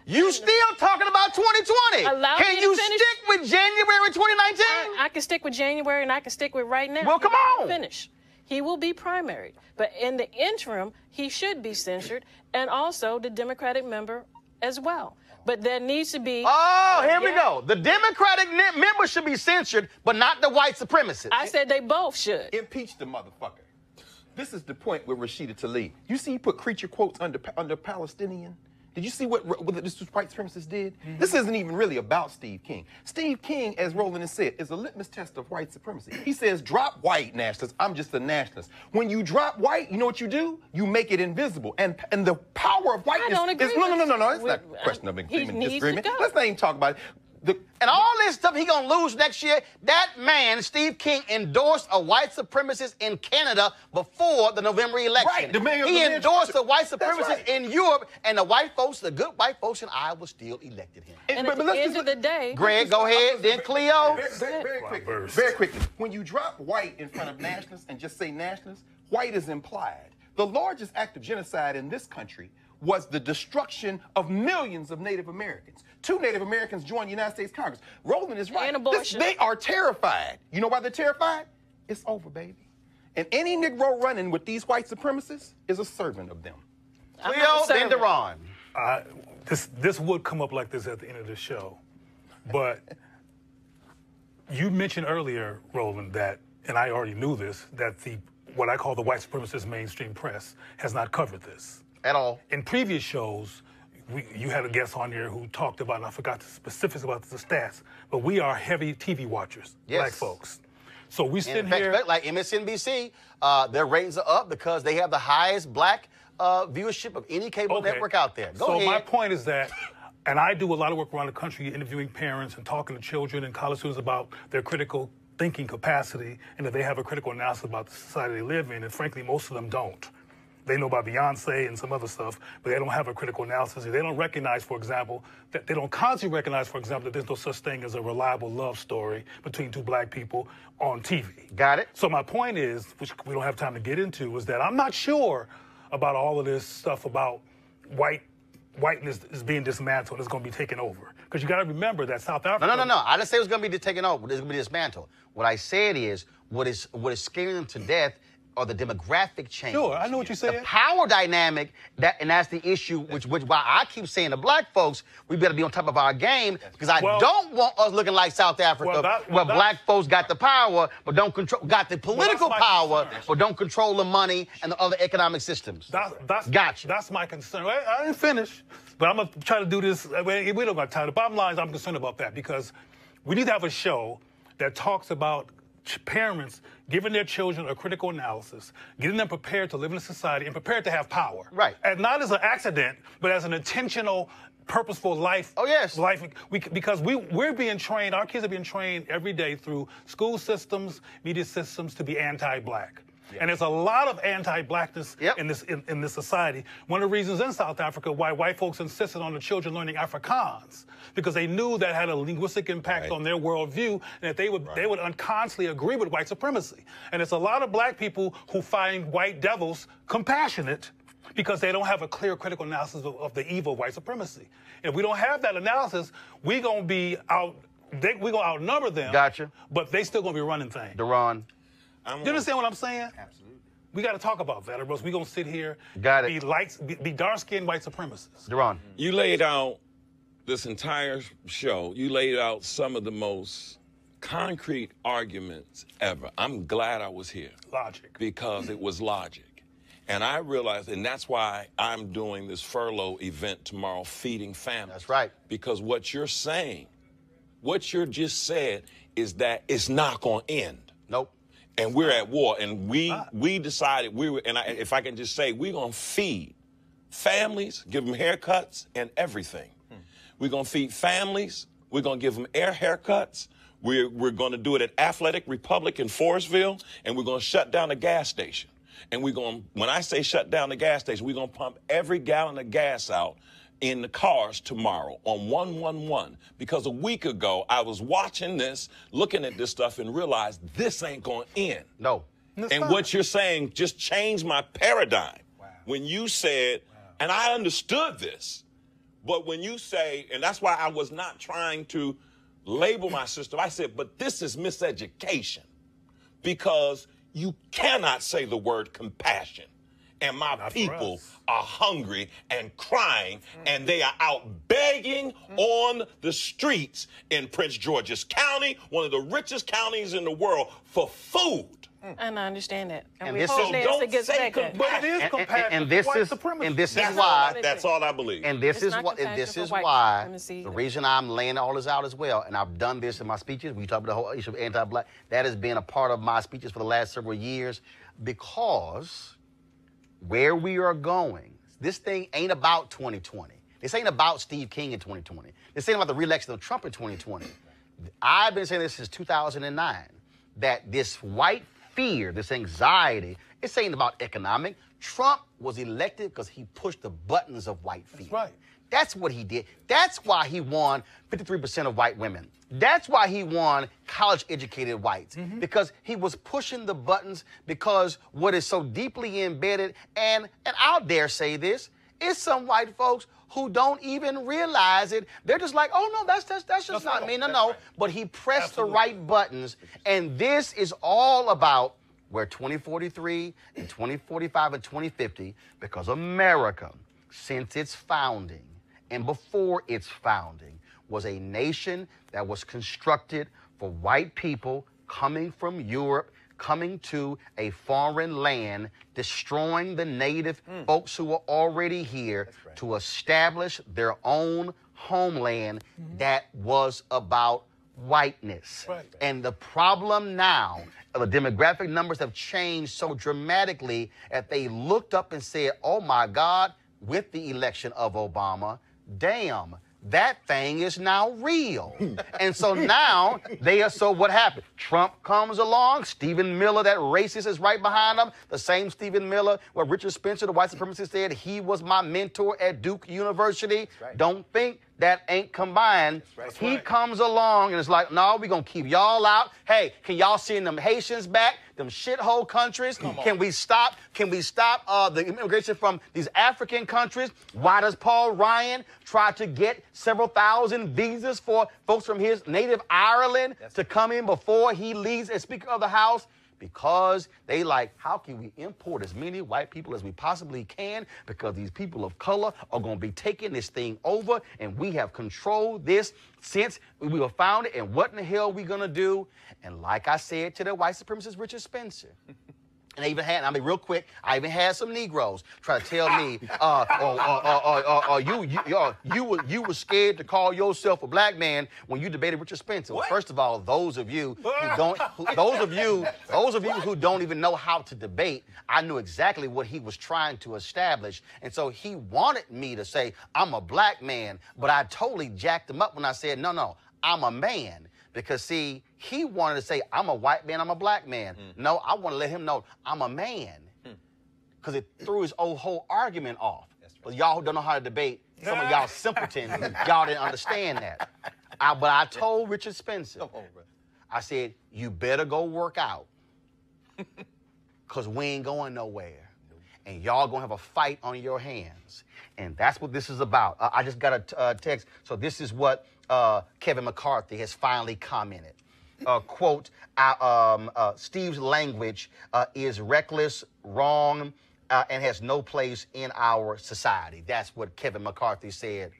You still talking about 2020? Can you stick with January 2019? I can stick with January, and I can stick with right now. Well, come on. Finish. He will be primaried. But in the interim, he should be censured, and also the Democratic member as well. But there needs to be... Oh, here we go. The Democratic member should be censured, but not the white supremacists. I said they both should. Impeach the motherfucker. This is the point with Rashida Tlaib. You see he put creature quotes under Palestinian? Did you see what this white supremacist did? Mm-hmm. This isn't even really about Steve King. Steve King, as Roland has said, is a litmus test of white supremacy. He says, drop white nationalists. I'm just a nationalist. When you drop white, you know what you do? You make it invisible. And the power of whiteness No. It's not a question of agreement, disagreement. Let's not even talk about it. And all this stuff he gonna lose next year, that man, Steve King, endorsed a white supremacist in Canada before the November election. Right. He endorsed a white supremacist in Europe, and the good white folks in Iowa still elected him. And at the end of the day... Greg, go ahead, then Cleo. Very quickly. When you drop white in front of nationalists and just say nationalists, white is implied. The largest act of genocide in this country was the destruction of millions of Native Americans. 2 Native Americans joined the United States Congress. Roland is right. And abortion. They are terrified. You know why they're terrified? It's over, baby. And any Negro running with these white supremacists is a servant of them. Cleo, then Deron. This would come up like this at the end of the show. But you mentioned earlier, Roland, that, and I already knew this, that what I call the white supremacist mainstream press has not covered this. At all. In previous shows, you had a guest on here who talked about, and I forgot the specifics about the stats, but we are heavy TV watchers, black folks. So we sit here... Like MSNBC, their ratings are up because they have the highest black viewership of any cable network out there. Go ahead. So my point is that And I do a lot of work around the country interviewing parents and talking to children and college students about their critical thinking capacity and that they have a critical analysis about the society they live in. And frankly, most of them don't. They know about Beyonce and some other stuff, but they don't have a critical analysis. They don't recognize, for example, that they don't constantly recognize, for example, that there's no such thing as a reliable love story between two black people on TV. Got it. So my point is, which we don't have time to get into, is that I'm not sure about all of this stuff about whiteness is being dismantled. It's going to be taken over. Because you got to remember that South Africa... No. I didn't say it was going to be taken over. It's going to be dismantled. What I said is, what is scaring them to death are the demographic change. Sure, I know what you're saying. The power dynamic, and that's the issue, which why I keep saying to black folks, we better be on top of our game, because I don't want us looking like South Africa, where black folks got the power, but don't control, got the political power, but don't control the money and the other economic systems. Gotcha. That's my concern. I didn't finish, but I'm going to try to do this. We don't got time. The bottom line is I'm concerned about that, because we need to have a show that talks about parents giving their children a critical analysis, getting them prepared to live in a society and prepared to have power. Right. And not as an accident, but as an intentional, purposeful life. Oh, yes. Because we're being trained, our kids are being trained every day through school systems, media systems to be anti-black. Yep. And there's a lot of anti-blackness in this society. One of the reasons in South Africa why white folks insisted on the children learning Afrikaans, because they knew that had a linguistic impact on their worldview, and that they would unconsciously agree with white supremacy. And it's a lot of black people who find white devils compassionate because they don't have a clear critical analysis of the evil of white supremacy. And if we don't have that analysis, we're going to be we're going to outnumber them. Gotcha. But they still going to be running things. Deron. You understand what I'm saying? Absolutely. We got to talk about that, or else we're going to sit here be dark-skinned white supremacists. Deron. You laid out this entire show, you laid out some of the most concrete arguments ever. I'm glad I was here. Logic. Because it was logic. And I realized, and that's why I'm doing this furlough event tomorrow, feeding families. That's right. Because what you're saying, what you just said, is that it's not going to end. Nope. And we're at war, and we decided if I can just say, we're going to feed families, give them haircuts and everything. We're going to feed families. We're going to give them haircuts. We're going to do it at Athletic Republic in Forestville, and we're going to shut down the gas station. And when I say shut down the gas station, we're going to pump every gallon of gas out in the cars tomorrow on 111, because a week ago I was watching this, looking at this stuff, and realized this ain't going to end. No. And what you're saying just changed my paradigm. Wow. When you said, and I understood this, but when you say, and that's why I was not trying to label my system, I said, but this is miseducation, because you cannot say the word compassion. And my people are hungry and crying, and they are out begging on the streets in Prince George's County, one of the richest counties in the world, for food. And I understand that. And we this hope is- Nancy don't gets say back. But it is compassion and this for white is supremacy. and this is That's why That's all I believe. and this It's is not what compassion this for is white why supremacy the either. reason I'm laying all this out as well, and I've done this in my speeches. We talk about the whole issue of anti-black. That has been a part of my speeches for the last several years, because where we are going, this thing ain't about 2020. This ain't about Steve King in 2020. This ain't about the re-election of Trump in 2020. I've been saying this since 2009, that this white fear, this anxiety, it's ain't about economic. Trump was elected because he pushed the buttons of white fear. That's right. That's what he did. That's why he won 53% of white women. That's why he won college-educated whites, because he was pushing the buttons, because what is so deeply embedded, and I'll dare say this, is some white folks who don't even realize it. They're just like, oh, no, that's just not me. No. But he pressed the right buttons, and this is all about where 2043 and 2045 and 2050, because America, since its founding and before its founding, was a nation that was constructed for white people coming from Europe, coming to a foreign land, destroying the native folks who were already here to establish their own homeland that was about whiteness. Right. And the problem now, the demographic numbers have changed so dramatically that they looked up and said, oh my God, with the election of Obama, damn, that thing is now real. And so now so what happened? Trump comes along, Stephen Miller, that racist, is right behind him. The same Stephen Miller where Richard Spencer, the white supremacist, said he was my mentor at Duke University. Right. Don't think that ain't combined. He comes along and it's like, no, we're going to keep y'all out. Hey, can y'all send them Haitians back? Them shithole countries? Can we stop the immigration from these African countries? Why does Paul Ryan try to get several thousand visas for folks from his native Ireland to come in before he leaves as Speaker of the House? Because they like, how can we import as many white people as we possibly can? Because these people of color are going to be taking this thing over, and we have controlled this since we were founded, and what in the hell are we going to do? And like I said to the white supremacist Richard Spencer, and I even had, I mean, real quick, I even had some Negroes try to tell me, you were scared to call yourself a black man when you debated Richard Spencer. Well, first of all, those of you who don't even know how to debate, I knew exactly what he was trying to establish, and so he wanted me to say I'm a black man, but I totally jacked him up when I said no, I'm a man. Because, see, he wanted to say, I'm a white man, I'm a black man. No, I want to let him know I'm a man. Because it threw his whole argument off. But y'all who don't know how to debate, some of y'all simpletons, y'all didn't understand that. But I told Richard Spencer, I said, you better go work out. Because we ain't going nowhere. And y'all going to have a fight on your hands. And that's what this is about. I just got a text. So this is what Kevin McCarthy has finally commented. Quote, Steve's language is reckless, wrong, and has no place in our society. That's what Kevin McCarthy said.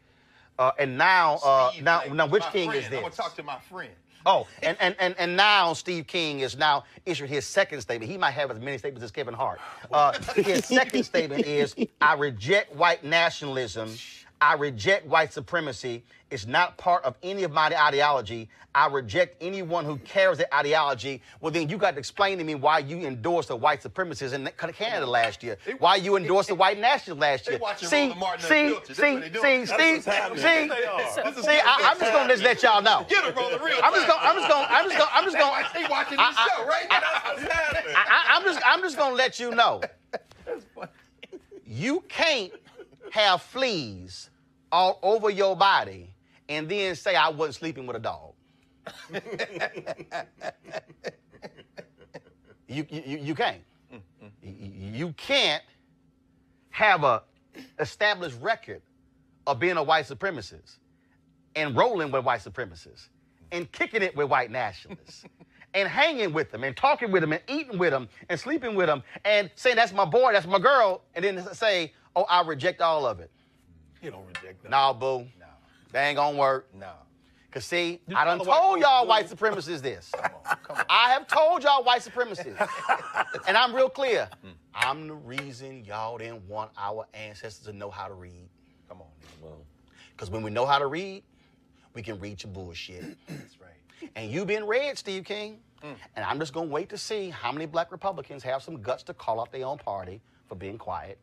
And now, now which king is this? I'm going to talk to my friend. Oh, and now Steve King is now issued his second statement. He might have as many statements as Kevin Hart. His second statement is, I reject white nationalism. I reject white supremacy. It's not part of any of my ideology. I reject anyone who carries that ideology. Well, then you got to explain to me why you endorsed the white supremists in Canada last year. Why you endorsed the white nationalists last year. See, I'm just gonna let y'all know. Get him, Roland, real I'm just gonna. He watching this show, right? I'm just gonna let you know. You can't have fleas all over your body and then say I wasn't sleeping with a dog. You can't. You can't have a established record of being a white supremacist and rolling with white supremacists and kicking it with white nationalists and hanging with them and talking with them and eating with them and sleeping with them and saying that's my boy, that's my girl, and then say, oh, I reject all of it. You don't reject that. No, boo. No. That ain't gonna work. No. Because, see, I done told y'all white supremacists this. Come on. I have told y'all white supremacists. And I'm real clear. I'm the reason y'all didn't want our ancestors to know how to read. Come on. Because when we know how to read, we can read your bullshit. That's right. And you've been read, Steve King. And I'm just going to wait to see how many black Republicans have some guts to call out their own party for being quiet.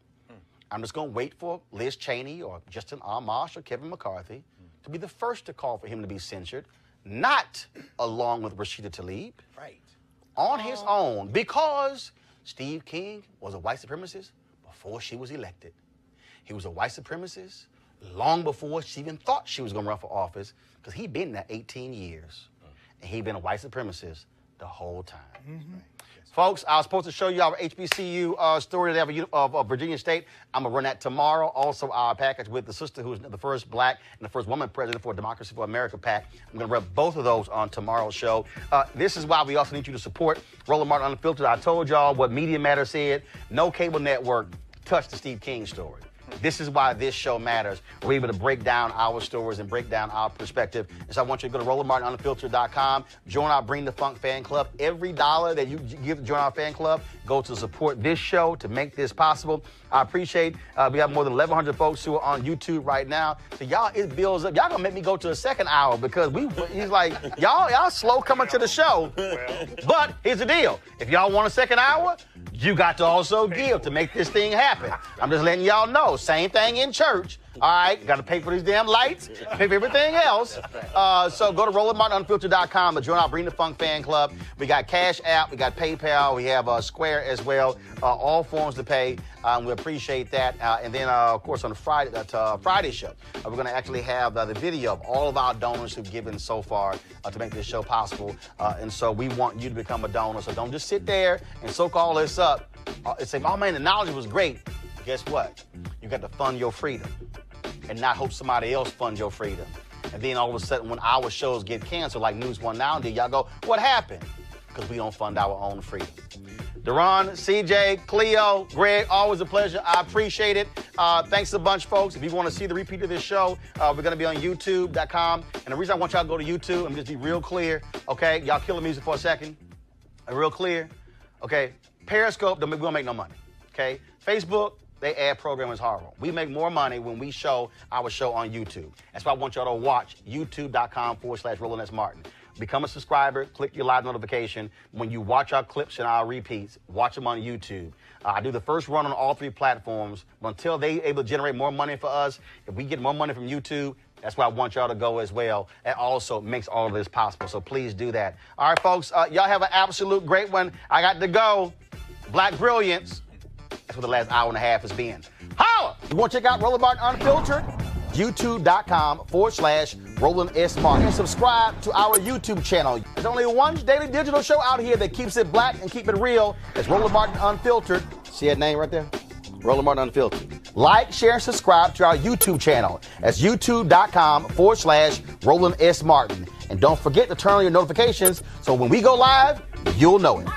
I'm just going to wait for Liz Cheney or Justin Amash or Kevin McCarthy to be the first to call for him to be censured, not along with Rashida Tlaib. Right. On his own, because Steve King was a white supremacist before she was elected. He was a white supremacist long before she even thought she was going to run for office, because he'd been there 18 years. And he'd been a white supremacist the whole time. Folks, I was supposed to show you our HBCU story of Virginia State. I'm going to run that tomorrow. Also, our package with the sister who's the first black and the first woman president for Democracy for America PAC. I'm going to run both of those on tomorrow's show. This is why we also need you to support Roland Martin Unfiltered. I told y'all what Media Matter said. No cable network touched the Steve King story. This is why this show matters. We're able to break down our stories and break down our perspective. And so I want you to go to RolandMartinUnfiltered.com, join our Bring the Funk fan club. Every dollar that you give to join our fan club goes to support this show, to make this possible. I appreciate we have more than 1,100 folks who are on YouTube right now. So y'all, it builds up. Y'all gonna make me go to a second hour because he's like, y'all slow coming to the show. But here's the deal. If y'all want a second hour, you got to also give to make this thing happen. I'm just letting y'all know. same thing in church. All right, got to pay for these damn lights, pay for everything else. So go to RolandMartinUnfiltered.com to join our Bring the Funk fan club. We got Cash App, we got PayPal, we have Square as well. All forms to pay. We appreciate that. And then, of course, on the Friday show, we're going to actually have the video of all of our donors who've given so far to make this show possible. And so we want you to become a donor. So don't just sit there and soak all this up and say, oh, man, the knowledge was great. Guess what? You got to fund your freedom and not hope somebody else funds your freedom. And then all of a sudden, when our shows get canceled, like News One Now did, y'all go, what happened? Because we don't fund our own freedom. Deron, CJ, Cleo, Greg, always a pleasure. I appreciate it. Thanks a bunch, folks. If you want to see the repeat of this show, we're going to be on YouTube.com. And the reason I want y'all to go to YouTube, let me just be real clear, okay? Y'all kill the music for a second. Real clear, okay? Periscope, we don't make no money, okay? Facebook, they ad program is horrible. We make more money when we show our show on YouTube. That's why I want y'all to watch youtube.com/Roland S. Martin. Become a subscriber, click your live notification. When you watch our clips and our repeats, watch them on YouTube. I do the first run on all 3 platforms. But until they're able to generate more money for us, if we get more money from YouTube, that's why I want y'all to go as well. And also makes all of this possible. So please do that. All right, folks, y'all have an absolute great one. I got to go. Black Brilliance. That's what the last hour and a half has been. Holla! You want to check out Roland Martin Unfiltered? YouTube.com/Roland S. Martin. And subscribe to our YouTube channel. There's only one daily digital show out here that keeps it black and keep it real. It's Roland Martin Unfiltered. See that name right there? Roland Martin Unfiltered. Like, share, and subscribe to our YouTube channel. That's youtube.com/Roland S. Martin. And don't forget to turn on your notifications so when we go live, you'll know it.